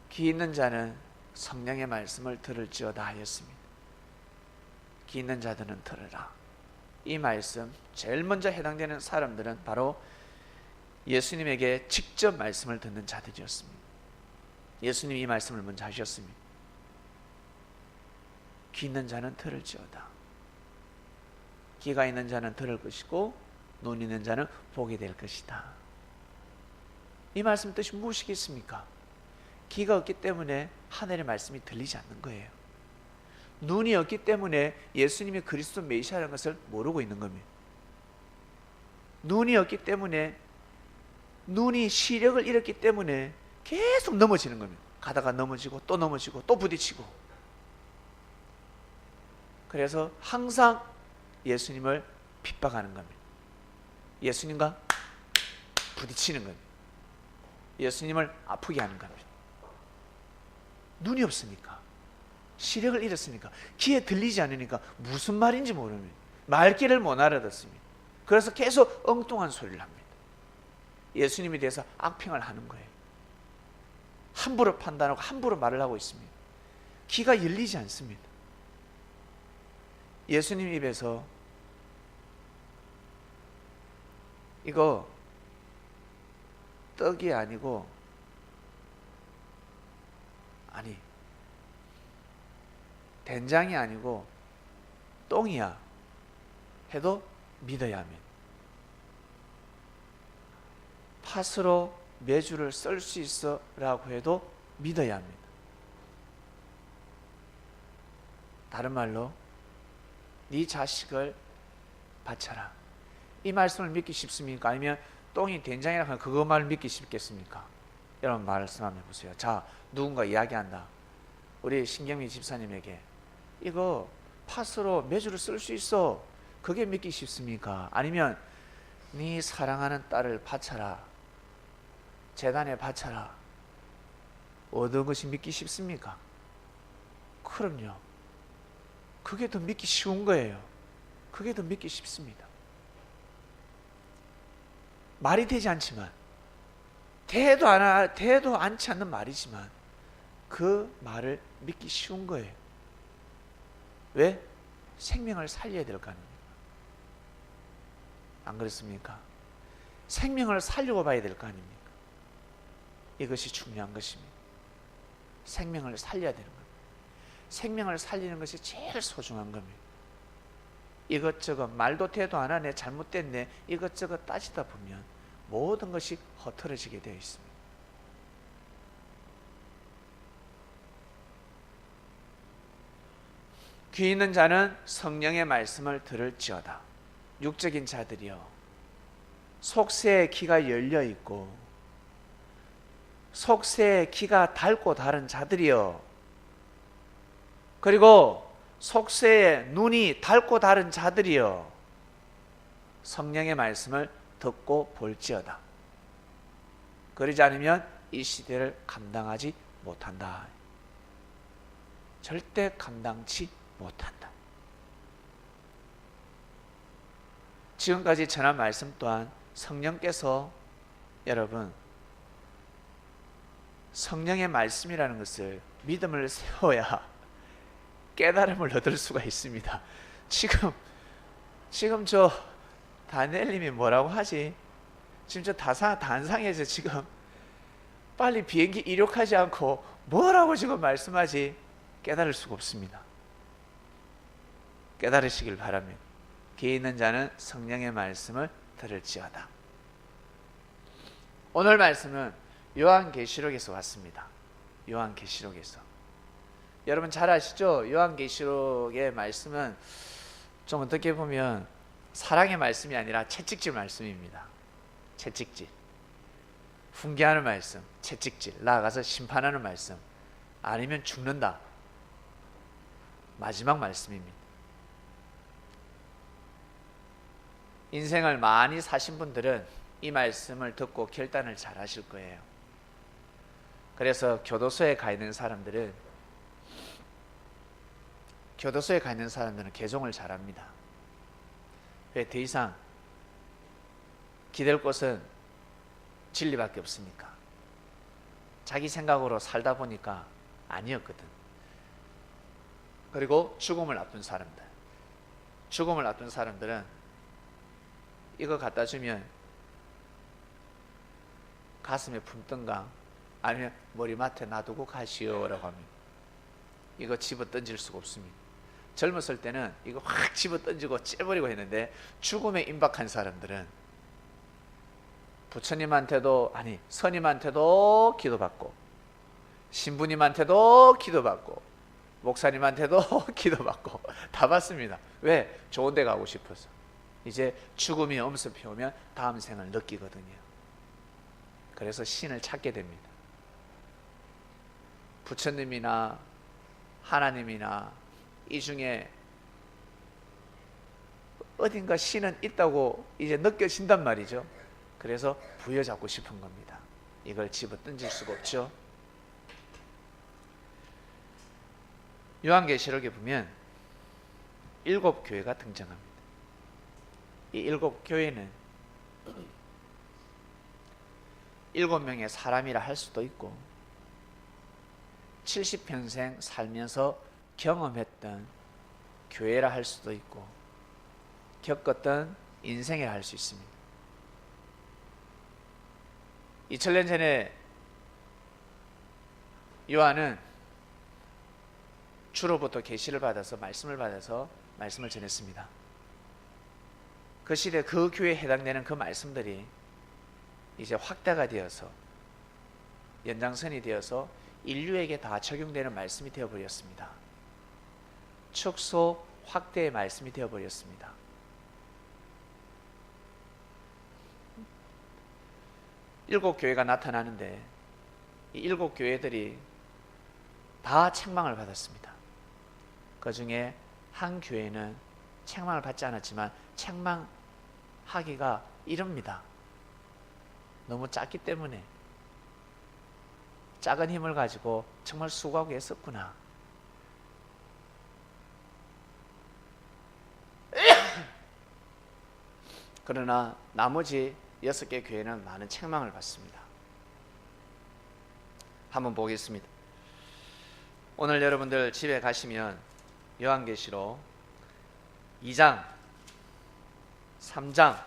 귀 있는 자는 성령의 말씀을 들을지어다 하였습니다. 귀 있는 자들은 들으라. 이 말씀 제일 먼저 해당되는 사람들은 바로 예수님에게 직접 말씀을 듣는 자들이었습니다. 예수님이 이 말씀을 먼저 하셨습니다. 귀 있는 자는 들을지어다. 귀가 있는 자는 들을 것이고 눈 있는 자는 보게 될 것이다. 이 말씀 뜻이 무엇이겠습니까? 귀가 없기 때문에 하늘의 말씀이 들리지 않는 거예요. 눈이 없기 때문에 예수님이 그리스도 메시아라는 것을 모르고 있는 겁니다. 눈이 없기 때문에, 눈이 시력을 잃었기 때문에 계속 넘어지는 겁니다. 가다가 넘어지고 또 넘어지고 또 부딪히고. 그래서 항상 예수님을 핍박하는 겁니다. 예수님과 부딪히는 겁니다. 예수님을 아프게 하는 겁니다. 눈이 없으니까, 시력을 잃었으니까, 귀에 들리지 않으니까 무슨 말인지 모릅니다. 말귀를 못 알아듣습니다. 그래서 계속 엉뚱한 소리를 합니다. 예수님에 대해서 악평을 하는 거예요. 함부로 판단하고 함부로 말을 하고 있습니다. 귀가 열리지 않습니다. 예수님 입에서 이거 떡이 아니고, 아니 된장이 아니고 똥이야 해도 믿어야 합니다. 팥으로 메주를 썰 수 있어 라고 해도 믿어야 합니다. 다른 말로 네 자식을 바쳐라. 이 말씀을 믿기 쉽습니까? 아니면 똥이 된장이라고 하면 그것만을 믿기 쉽겠습니까? 여러분 말씀 한번 해보세요. 자, 누군가 이야기한다. 우리 신경미 집사님에게 이거 팥으로 메주를 쓸 수 있어. 그게 믿기 쉽습니까? 아니면 네 사랑하는 딸을 바쳐라, 재단에 바쳐라. 어떤 것이 믿기 쉽습니까? 그럼요, 그게 더 믿기 쉬운 거예요. 그게 더 믿기 쉽습니다. 말이 되지 않지만, 대도 않지 않는 말이지만 그 말을 믿기 쉬운 거예요. 왜? 생명을 살려야 될 거 아닙니까? 안 그렇습니까? 생명을 살려고 봐야 될 거 아닙니까? 이것이 중요한 것입니다. 생명을 살려야 되는 겁니다. 생명을 살리는 것이 제일 소중한 겁니다. 이것저것 말도 대도 안 하네, 잘못됐네, 이것저것 따지다 보면 모든 것이 허털어지게 되어 있습니다. 귀 있는 자는 성령의 말씀을 들을지어다. 육적인 자들이요, 속세의 귀가 열려 있고 속세의 귀가 닳고 다른 자들이요, 그리고 속세의 눈이 닳고 다른 자들이요, 성령의 말씀을 듣고 볼지어다. 그러지 않으면 이 시대를 감당하지 못한다. 절대 감당치 못한다. 지금까지 전한 말씀 또한 성령께서 여러분 성령의 말씀이라는 것을 믿음을 세워야 깨달음을 얻을 수가 있습니다. 지금 저 다니엘님이 뭐라고 하지? 지금 저 단상에서 지금 빨리 비행기 이륙하지 않고 뭐라고 지금 말씀하지? 깨달을 수가 없습니다. 깨달으시길 바랍니다. 귀 있는 자는 성령의 말씀을 들을지어다. 오늘 말씀은 요한계시록에서 왔습니다. 요한계시록에서. 여러분 잘 아시죠? 요한계시록의 말씀은 좀 어떻게 보면 사랑의 말씀이 아니라 채찍질 말씀입니다. 채찍질. 훈계하는 말씀, 채찍질. 나아가서 심판하는 말씀. 아니면 죽는다. 마지막 말씀입니다. 인생을 많이 사신 분들은 이 말씀을 듣고 결단을 잘 하실 거예요. 그래서 교도소에 가 있는 사람들은 개종을 잘합니다. 왜 더 이상 기댈 곳은 진리밖에 없으니까. 자기 생각으로 살다 보니까 아니었거든. 그리고 죽음을 앞둔 사람들은 이거 갖다 주면 가슴에 품든가 아니면 머리맡에 놔두고 가시오라고 합니다. 이거 집어 던질 수가 없습니다. 젊었을 때는 이거 확 집어 던지고 째버리고 했는데 죽음에 임박한 사람들은 부처님한테도 아니 스님한테도 기도받고 신부님한테도 기도받고 목사님한테도 기도받고 다 받습니다. 왜? 좋은 데 가고 싶어서. 이제 죽음이 엄습해 오면 다음 생을 느끼거든요. 그래서 신을 찾게 됩니다. 부처님이나 하나님이나 이 중에 어딘가 신은 있다고 이제 느껴진단 말이죠. 그래서 부여잡고 싶은 겁니다. 이걸 집어 던질 수가 없죠. 요한계시록에 보면 7교회가 등장합니다. 이 7교회는 7명의 사람이라 할 수도 있고 70평생 살면서 경험했던 교회라 할 수도 있고 겪었던 인생이라 할 수 있습니다. 2000년 전에 요한은 주로부터 계시를 받아서 말씀을 전했습니다. 그 시대 그 교회에 해당되는 그 말씀들이 이제 확대가 되어서 연장선이 되어서 인류에게 다 적용되는 말씀이 되어버렸습니다. 축소 확대의 말씀이 되어버렸습니다. 일곱 교회가 나타나는데 이 7교회들이 다 책망을 받았습니다. 그 중에 한 교회는 책망을 받지 않았지만 책망하기가 이릅니다. 너무 작기 때문에 작은 힘을 가지고 정말 수고하고 애썼구나. 그러나 나머지 6개 교회는 많은 책망을 받습니다. 한번 보겠습니다. 오늘 여러분들 집에 가시면 요한계시록 2장, 3장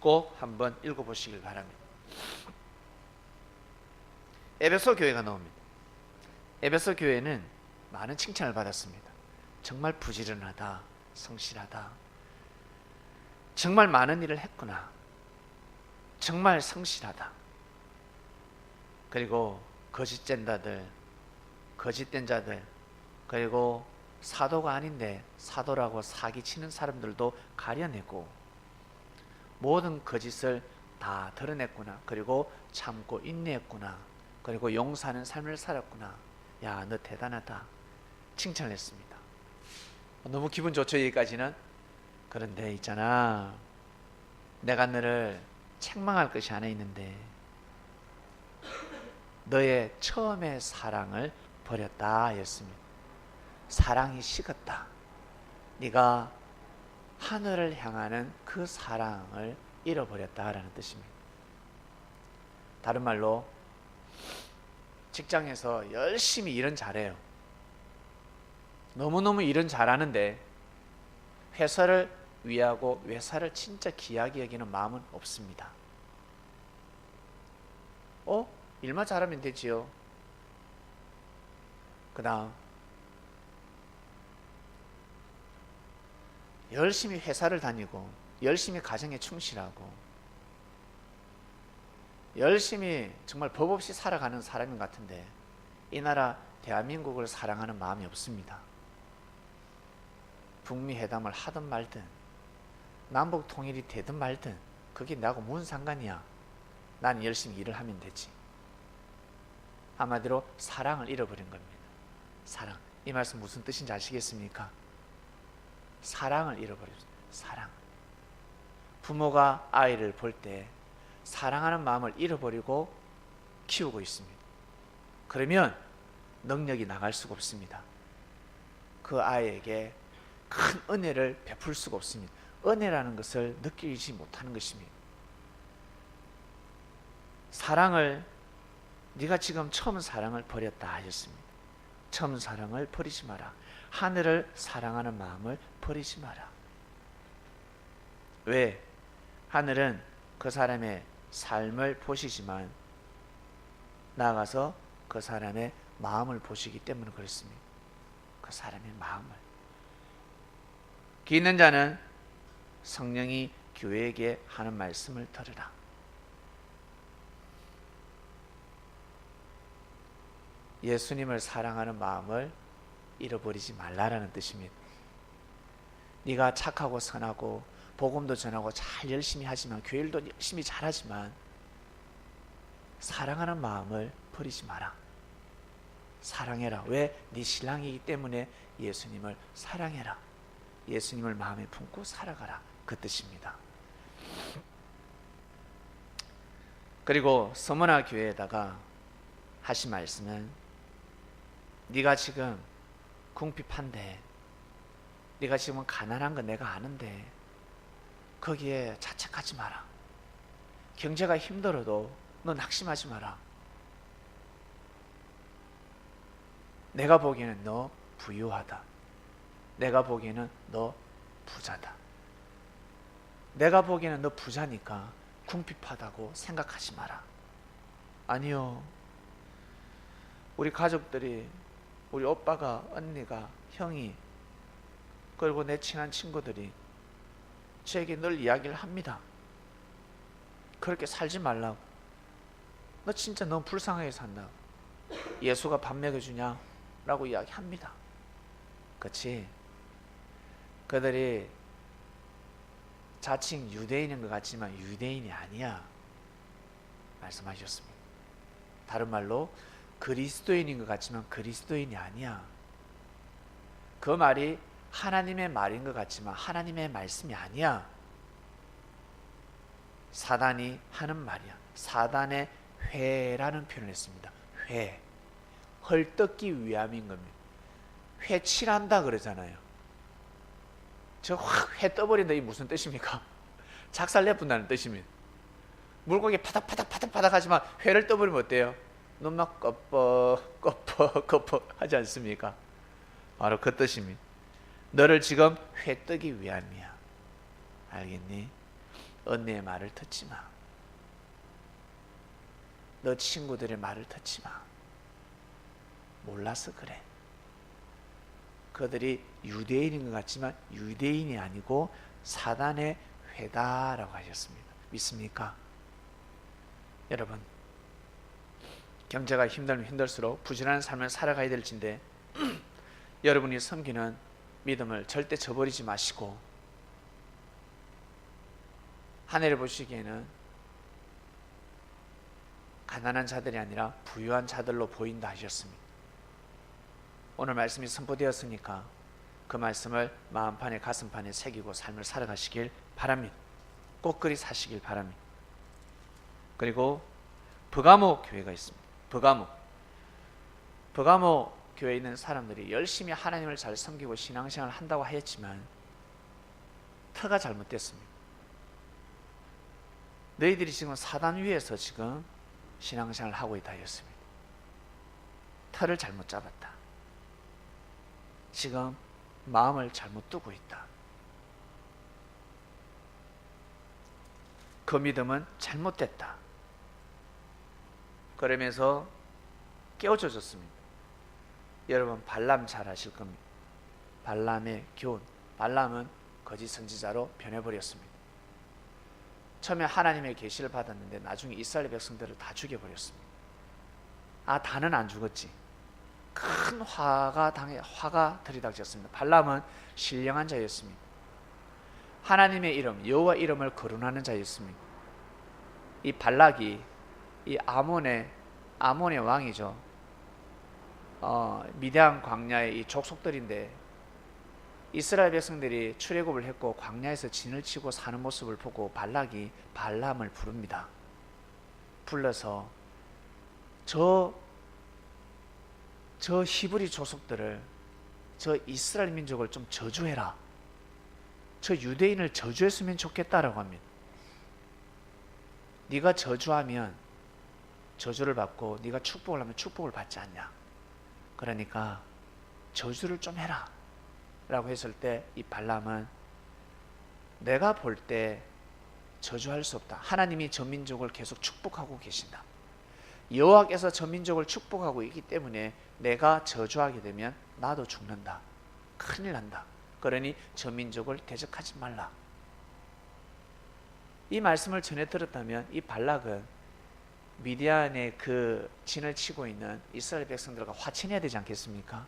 꼭 한번 읽어보시길 바랍니다. 에베소 교회가 나옵니다. 에베소 교회는 많은 칭찬을 받았습니다. 정말 부지런하다, 성실하다, 정말 많은 일을 했구나, 정말 성실하다. 그리고 거짓된 자들, 그리고 사도가 아닌데 사도라고 사기치는 사람들도 가려내고 모든 거짓을 다 드러냈구나. 그리고 참고 인내했구나. 그리고 용서하는 삶을 살았구나. 야, 너 대단하다. 칭찬을 했습니다. 너무 기분 좋죠, 여기까지는? 그런데 있잖아, 내가 너를 책망할 것이 하나 있는데 너의 처음의 사랑을 버렸다 하였습니다. 사랑이 식었다. 네가 하늘을 향하는 그 사랑을 잃어버렸다라는 뜻입니다. 다른 말로 직장에서 열심히 일은 잘해요. 너무너무 일은 잘하는데 회사를 위하고 회사를 진짜 귀하게 여기는 마음은 없습니다. 일만 잘하면 되지요. 그 다음 열심히 회사를 다니고 열심히 가정에 충실하고 열심히 정말 법 없이 살아가는 사람인 것 같은데 이 나라 대한민국을 사랑하는 마음이 없습니다. 북미 회담을 하든 말든 남북 통일이 되든 말든 그게 나하고 무슨 상관이야. 나는 열심히 일을 하면 되지. 한마디로 사랑을 잃어버린 겁니다. 사랑. 이 말씀 무슨 뜻인지 아시겠습니까? 사랑을 잃어버렸어요. 사랑. 부모가 아이를 볼 때 사랑하는 마음을 잃어버리고 키우고 있습니다. 그러면 능력이 나갈 수가 없습니다. 그 아이에게 큰 은혜를 베풀 수가 없습니다. 은혜라는 것을 느끼지 못하는 것입니다. 사랑을 네가 지금 처음 사랑을 버렸다 하셨습니다. 처음 사랑을 버리지 마라. 하늘을 사랑하는 마음을 버리지 마라. 왜? 하늘은 그 사람의 삶을 보시지만 나아가서 그 사람의 마음을 보시기 때문에 그렇습니다. 그 사람의 마음을. 귀 있는 자는 성령이 교회에게 하는 말씀을 들으라. 예수님을 사랑하는 마음을 잃어버리지 말라라는 뜻입니다. 네가 착하고 선하고 복음도 전하고 잘 열심히 하지만 교회일도 열심히 잘하지만 사랑하는 마음을 버리지 마라. 사랑해라. 왜? 네 신랑이기 때문에 예수님을 사랑해라. 예수님을 마음에 품고 살아가라. 그 뜻입니다. 그리고 서머나 교회에다가 하신 말씀은 네가 지금 궁핍한데 네가 지금 가난한 거 내가 아는데 거기에 자책하지 마라. 경제가 힘들어도 너 낙심하지 마라. 내가 보기에는 너 부유하다. 내가 보기에는 너 부자다. 내가 보기에는 너 부자니까 궁핍하다고 생각하지 마라. 아니요. 우리 가족들이, 우리 오빠가, 언니가, 형이, 그리고 내 친한 친구들이 저에게 늘 이야기를 합니다. 그렇게 살지 말라고. 너 진짜 너무 불쌍하게 산다. 예수가 밥 먹여주냐? 라고 이야기합니다. 그렇지? 그들이 자칭 유대인인 것 같지만 유대인이 아니야 말씀하셨습니다. 다른 말로 그리스도인인 것 같지만 그리스도인이 아니야. 그 말이 하나님의 말인 것 같지만 하나님의 말씀이 아니야. 사단이 하는 말이야. 사단의 회라는 표현을 했습니다. 회. 헐뜯기 위함인 겁니다. 회칠한다 그러잖아요. 저 확 회 떠버린다 이 무슨 뜻입니까? 작살 내뿐다는 뜻입니다. 물고기 파닥파닥 하지만 회를 떠버리면 어때요? 눈막 꺼뻑 하지 않습니까? 바로 그 뜻입니다. 너를 지금 회 뜨기 위함이야. 알겠니? 언니의 말을 듣지 마. 너 친구들의 말을 듣지 마. 몰라서 그래. 그들이 유대인인 것 같지만 유대인이 아니고 사단의 회다라고 하셨습니다. 믿습니까? 여러분, 경제가 힘들면 힘들수록 부지런한 삶을 살아가야 될진데 여러분이 섬기는 믿음을 절대 저버리지 마시고 하늘을 보시기에는 가난한 자들이 아니라 부유한 자들로 보인다 하셨습니다. 오늘 말씀이 선포되었으니까 그 말씀을 마음판에 가슴판에 새기고 삶을 살아가시길 바랍니다. 꼭 그리 사시길 바랍니다. 그리고 버가모 교회가 있습니다. 버가모. 버가모 교회에 있는 사람들이 열심히 하나님을 잘 섬기고 신앙생활을 한다고 하였지만 터가 잘못됐습니다. 너희들이 지금 사단 위에서 지금 신앙생활을 하고 있다 하였습니다. 터를 잘못 잡았다. 지금 마음을 잘못 두고 있다. 그 믿음은 잘못됐다. 그러면서 깨워줘졌습니다. 여러분 발람 잘 아실 겁니다. 발람의 교훈. 발람은 거짓 선지자로 변해버렸습니다. 처음에 하나님의 계시를 받았는데 나중에 이스라엘 백성들을 다 죽여버렸습니다. 다는 안 죽었지. 큰 화가 들이닥쳤습니다. 발람은 신령한 자였습니다. 하나님의 이름 여호와 이름을 거론하는 자였습니다. 이 발락이 이 아몬의 왕이죠. 미디안 광야의 이 족속들인데 이스라엘 백성들이 출애굽을 했고 광야에서 진을 치고 사는 모습을 보고 발락이 발람을 부릅니다. 불러서 저 히브리 족속들을, 저 이스라엘 민족을 좀 저주해라. 저 유대인을 저주했으면 좋겠다라고 합니다. 네가 저주하면 저주를 받고 네가 축복을 하면 축복을 받지 않냐. 그러니까 저주를 좀 해라 라고 했을 때 이 발람은 내가 볼 때 저주할 수 없다. 하나님이 저 민족을 계속 축복하고 계신다. 여호와께서 저 민족을 축복하고 있기 때문에 내가 저주하게 되면 나도 죽는다. 큰일 난다. 그러니 저 민족을 대적하지 말라. 이 말씀을 전해 들었다면 이 발락은 미디안의 그 진을 치고 있는 이스라엘 백성들과 화친해야 되지 않겠습니까?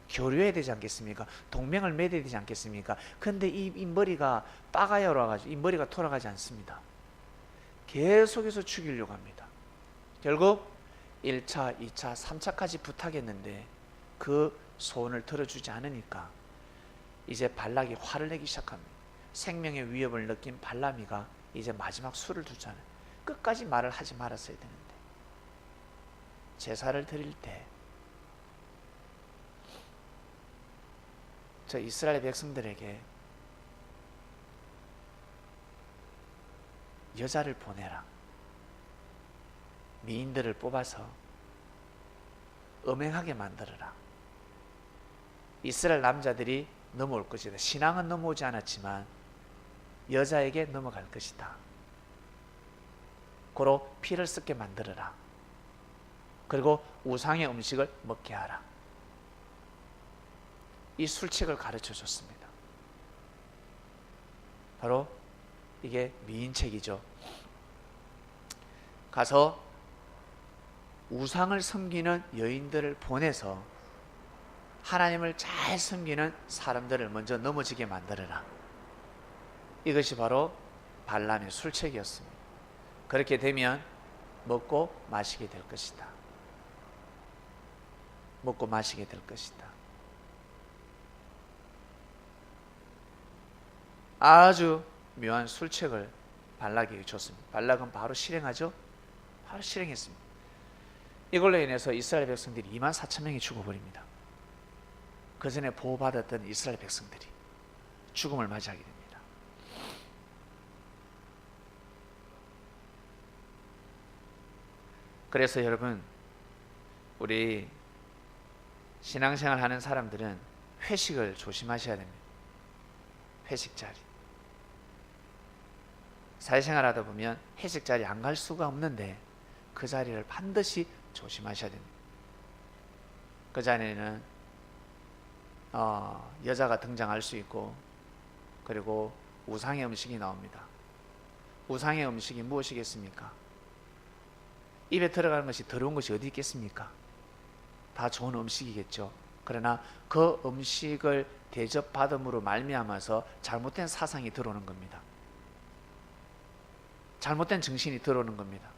교류해야 되지 않겠습니까? 동맹을 맺어야 되지 않겠습니까? 근데 이 머리가 빠가야 올라가지고 이 머리가 돌아가지 않습니다. 계속해서 죽이려고 합니다. 결국 1차, 2차, 3차까지 부탁했는데 그 소원을 들어주지 않으니까 이제 발락이 화를 내기 시작합니다. 생명의 위협을 느낀 발람이가 이제 마지막 수를 두잖아요. 끝까지 말을 하지 말았어야 되는데 제사를 드릴 때 저 이스라엘 백성들에게 여자를 보내라. 미인들을 뽑아서 음행하게 만들어라. 이스라엘 남자들이 넘어올 것이다. 신앙은 넘어오지 않았지만 여자에게 넘어갈 것이다. 고로 피를 섞게 만들어라. 그리고 우상의 음식을 먹게 하라. 이 술책을 가르쳐 줬습니다. 바로 이게 미인책이죠. 가서 우상을 섬기는 여인들을 보내서 하나님을 잘 섬기는 사람들을 먼저 넘어지게 만들어라. 이것이 바로 발람의 술책이었습니다. 그렇게 되면 먹고 마시게 될 것이다. 먹고 마시게 될 것이다. 아주 묘한 술책을 발락에게 줬습니다. 발락은 바로 실행하죠. 바로 실행했습니다. 이걸로 인해서 이스라엘 백성들이 24,000명이 죽어버립니다. 그 전에 보호받았던 이스라엘 백성들이 죽음을 맞이하게 됩니다. 그래서 여러분, 우리 신앙생활 하는 사람들은 회식을 조심하셔야 됩니다. 회식 자리. 사회생활 하다 보면 회식 자리 안 갈 수가 없는데 그 자리를 반드시 조심하셔야 됩니다. 그 자리에는 여자가 등장할 수 있고, 그리고 우상의 음식이 나옵니다. 우상의 음식이 무엇이겠습니까? 입에 들어가는 것이 더러운 것이 어디 있겠습니까? 다 좋은 음식이겠죠. 그러나 그 음식을 대접받음으로 말미암아서 잘못된 사상이 들어오는 겁니다. 잘못된 정신이 들어오는 겁니다.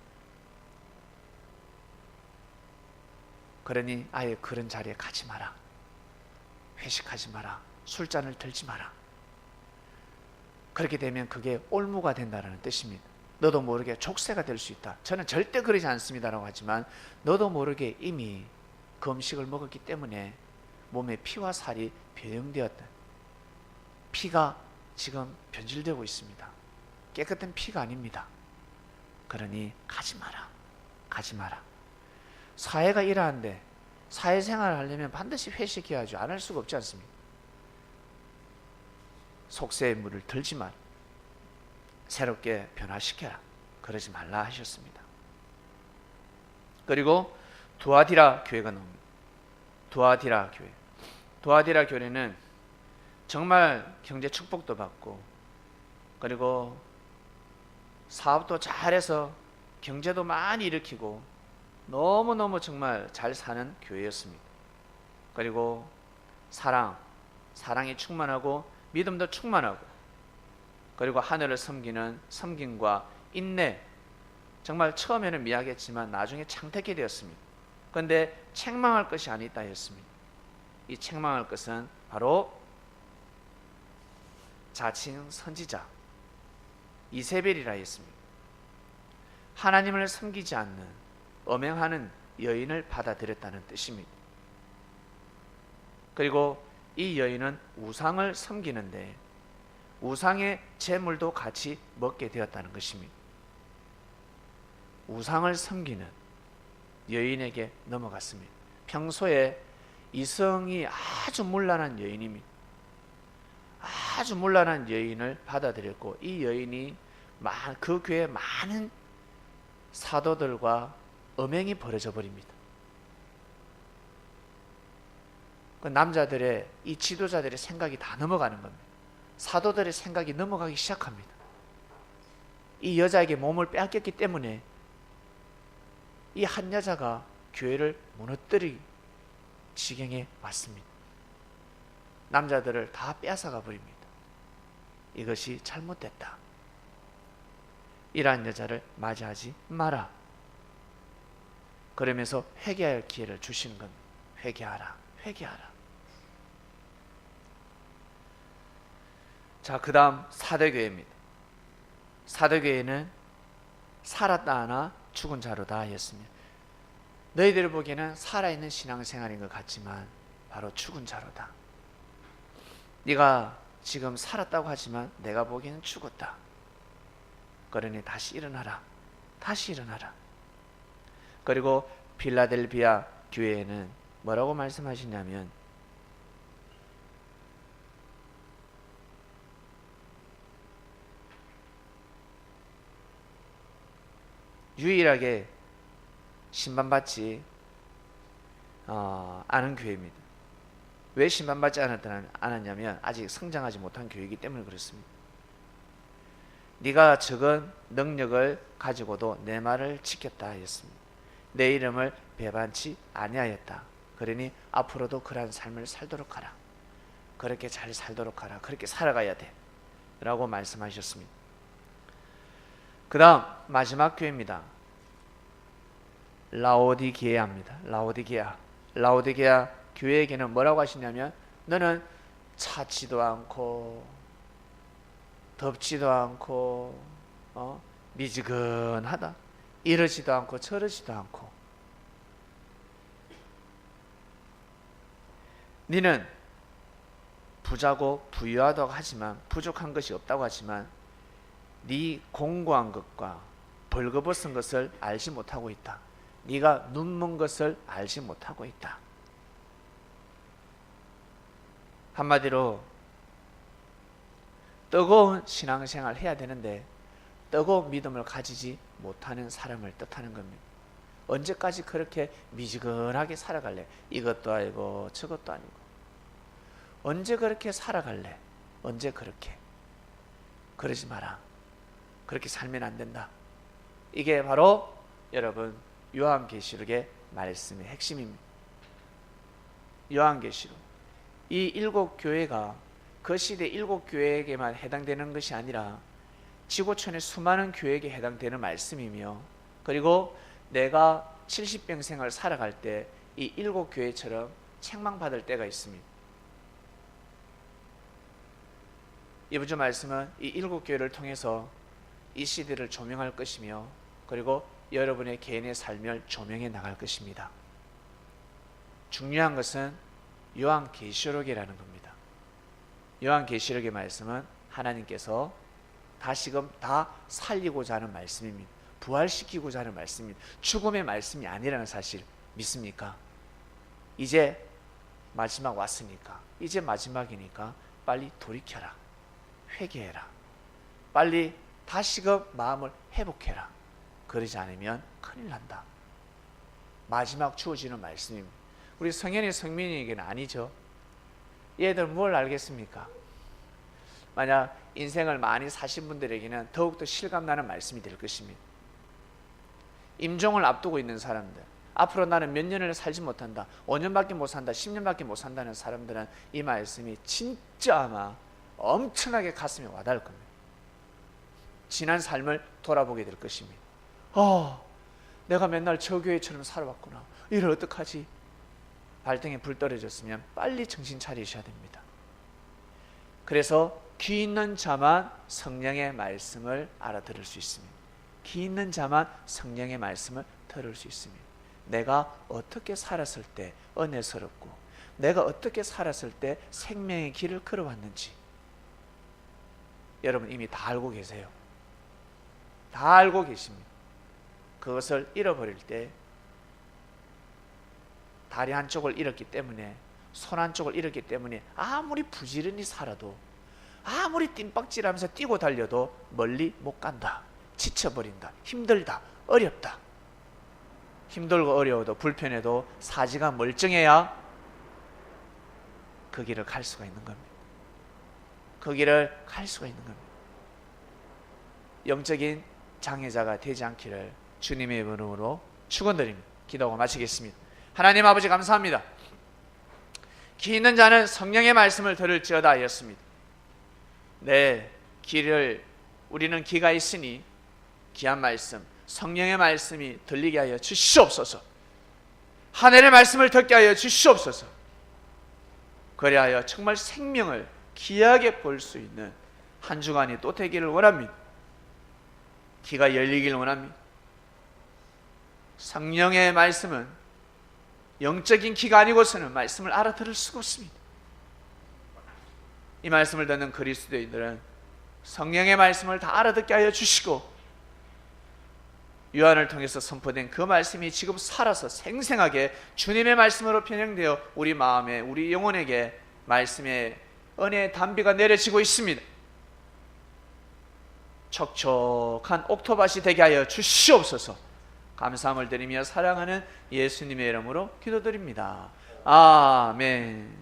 그러니 아예 그런 자리에 가지 마라. 회식하지 마라. 술잔을 들지 마라. 그렇게 되면 그게 올무가 된다는 뜻입니다. 너도 모르게 족쇄가 될 수 있다. 저는 절대 그러지 않습니다라고 하지만 너도 모르게 이미 그 음식을 먹었기 때문에 몸에 피와 살이 변형되었다. 피가 지금 변질되고 있습니다. 깨끗한 피가 아닙니다. 그러니 가지 마라. 가지 마라. 사회가 이러한데 사회생활을 하려면 반드시 회식해야죠. 안 할 수가 없지 않습니까? 속세의 물을 들지 마라. 새롭게 변화시켜라. 그러지 말라 하셨습니다. 그리고 두아디라 교회가 나옵니다. 두아디라 교회. 두아디라 교회는 정말 경제 축복도 받고 그리고 사업도 잘해서 경제도 많이 일으키고 너무너무 정말 잘 사는 교회였습니다. 그리고 사랑이 충만하고 믿음도 충만하고 그리고 하늘을 섬기는 섬김과 인내, 정말 처음에는 미약했지만 나중에 창택이 되었습니다. 그런데 책망할 것이 아니다 했습니다. 이 책망할 것은 바로 자칭 선지자 이세벨이라 했습니다. 하나님을 섬기지 않는 엄행하는 여인을 받아들였다는 뜻입니다. 그리고 이 여인은 우상을 섬기는데 우상의 재물도 같이 먹게 되었다는 것입니다. 우상을 섬기는 여인에게 넘어갔습니다. 평소에 이성이 아주 문란한 여인입니다. 아주 문란한 여인을 받아들였고 이 여인이 그 교회에 많은 사도들과 음행이 벌어져 버립니다. 그 남자들의 이 지도자들의 생각이 다 넘어가는 겁니다. 사도들의 생각이 넘어가기 시작합니다. 이 여자에게 몸을 빼앗겼기 때문에 이 한 여자가 교회를 무너뜨릴 지경에 왔습니다. 남자들을 다 빼앗아가 버립니다. 이것이 잘못됐다. 이러한 여자를 맞이하지 마라. 그러면서 회개할 기회를 주시는 겁니다. 회개하라. 회개하라. 자, 그 다음 사도교회입니다. 사도교회는 살았다 하나 죽은 자로다 하였습니다. 너희들 보기에는 살아있는 신앙생활인 것 같지만 바로 죽은 자로다. 네가 지금 살았다고 하지만 내가 보기에는 죽었다. 그러니 다시 일어나라. 다시 일어나라. 그리고 필라델비아 교회에는 뭐라고 말씀하시냐면 유일하게 심판받지 않은 교회입니다. 왜 심판받지 않았냐면 아직 성장하지 못한 교회이기 때문에 그렇습니다. 네가 적은 능력을 가지고도 내 말을 지켰다 하였습니다. 내 이름을 배반치 아니하였다. 그러니 앞으로도 그러한 삶을 살도록 하라. 그렇게 잘 살도록 하라. 그렇게 살아가야 돼 라고 말씀하셨습니다. 그 다음 마지막 교회입니다. 라오디게아입니다. 라오디게아 교회에게는 뭐라고 하시냐면 너는 차지도 않고 덥지도 않고 미지근하다. 이러지도 않고 저러지도 않고 너는 부자고 부유하다고 하지만 부족한 것이 없다고 하지만 네 공고한 것과 벌거벗은 것을 알지 못하고 있다. 네가 눈먼 것을 알지 못하고 있다. 한마디로 뜨거운 신앙생활을 해야 되는데 뜨거운 믿음을 가지지 못하는 사람을 뜻하는 겁니다. 언제까지 그렇게 미지근하게 살아갈래? 이것도 아니고 저것도 아니고 언제 그렇게 살아갈래? 언제 그렇게? 그러지 마라. 그렇게 살면 안 된다. 이게 바로 여러분 요한계시록의 말씀의 핵심입니다. 요한계시록 이 7교회가 그 시대 7교회에게만 해당되는 것이 아니라 지구촌의 수많은 교회에게 해당되는 말씀이며 그리고 내가 70평생을 살아갈 때 이 7교회처럼 책망받을 때가 있습니다. 이번 주 말씀은 이 7교회를 통해서 이 시대를 조명할 것이며 그리고 여러분의 개인의 삶을 조명해 나갈 것입니다. 중요한 것은 요한계시록이라는 겁니다. 요한계시록의 말씀은 하나님께서 다시금 다 살리고자 하는 말씀입니다. 부활시키고자 하는 말씀입니다. 죽음의 말씀이 아니라는 사실 믿습니까? 이제 마지막 왔으니까, 이제 마지막이니까 빨리 돌이켜라. 회개해라. 빨리 다시금 마음을 회복해라. 그러지 않으면 큰일 난다. 마지막 주어지는 말씀입니다. 우리 성현이 성민이에게는 아니죠. 얘들 뭘 알겠습니까? 만약 인생을 많이 사신 분들에게는 더욱더 실감나는 말씀이 될 것입니다. 임종을 앞두고 있는 사람들, 앞으로 나는 몇 년을 살지 못한다, 5년밖에 못 산다, 10년밖에 못 산다는 사람들은 이 말씀이 진짜 아마 엄청나게 가슴에 와닿을 겁니다. 지난 삶을 돌아보게 될 것입니다. 내가 맨날 저 교회처럼 살아왔구나. 이를 어떡하지? 발등에 불 떨어졌으면 빨리 정신 차리셔야 됩니다. 그래서 귀 있는 자만 성령의 말씀을 알아들을 수 있습니다. 귀 있는 자만 성령의 말씀을 들을 수 있습니다. 내가 어떻게 살았을 때 은혜스럽고, 내가 어떻게 살았을 때 생명의 길을 걸어왔는지 여러분 이미 다 알고 계세요. 다 알고 계십니다. 그것을 잃어버릴 때 다리 한쪽을 잃었기 때문에, 손 한쪽을 잃었기 때문에 아무리 부지런히 살아도, 아무리 뜀박질하면서 뛰고 달려도 멀리 못 간다. 지쳐버린다. 힘들다. 어렵다. 힘들고 어려워도 불편해도 사지가 멀쩡해야 그 길을 갈 수가 있는 겁니다. 그 길을 갈 수가 있는 겁니다. 영적인 장애자가 되지 않기를 주님의 이름으로 축원드립니다. 기도하고 마치겠습니다. 하나님 아버지 감사합니다. 귀 있는 자는 성령의 말씀을 들을지어다 하였습니다. 네, 귀를, 우리는 귀가 있으니 귀한 말씀, 성령의 말씀이 들리게 하여 주시옵소서. 하늘의 말씀을 듣게 하여 주시옵소서. 그리하여 정말 생명을 귀하게 볼 수 있는 한 주간이 또 되기를 원합니다. 귀가 열리길 원합니다. 성령의 말씀은 영적인 귀가 아니고서는 말씀을 알아들을 수가 없습니다. 이 말씀을 듣는 그리스도인들은 성령의 말씀을 다 알아듣게 하여 주시고, 요한을 통해서 선포된 그 말씀이 지금 살아서 생생하게 주님의 말씀으로 변형되어 우리 마음에, 우리 영혼에게 말씀의 은혜의 단비가 내려지고 있습니다. 촉촉한 옥토밭이 되게 하여 주시옵소서. 감사함을 드리며 사랑하는 예수님의 이름으로 기도드립니다. 아멘.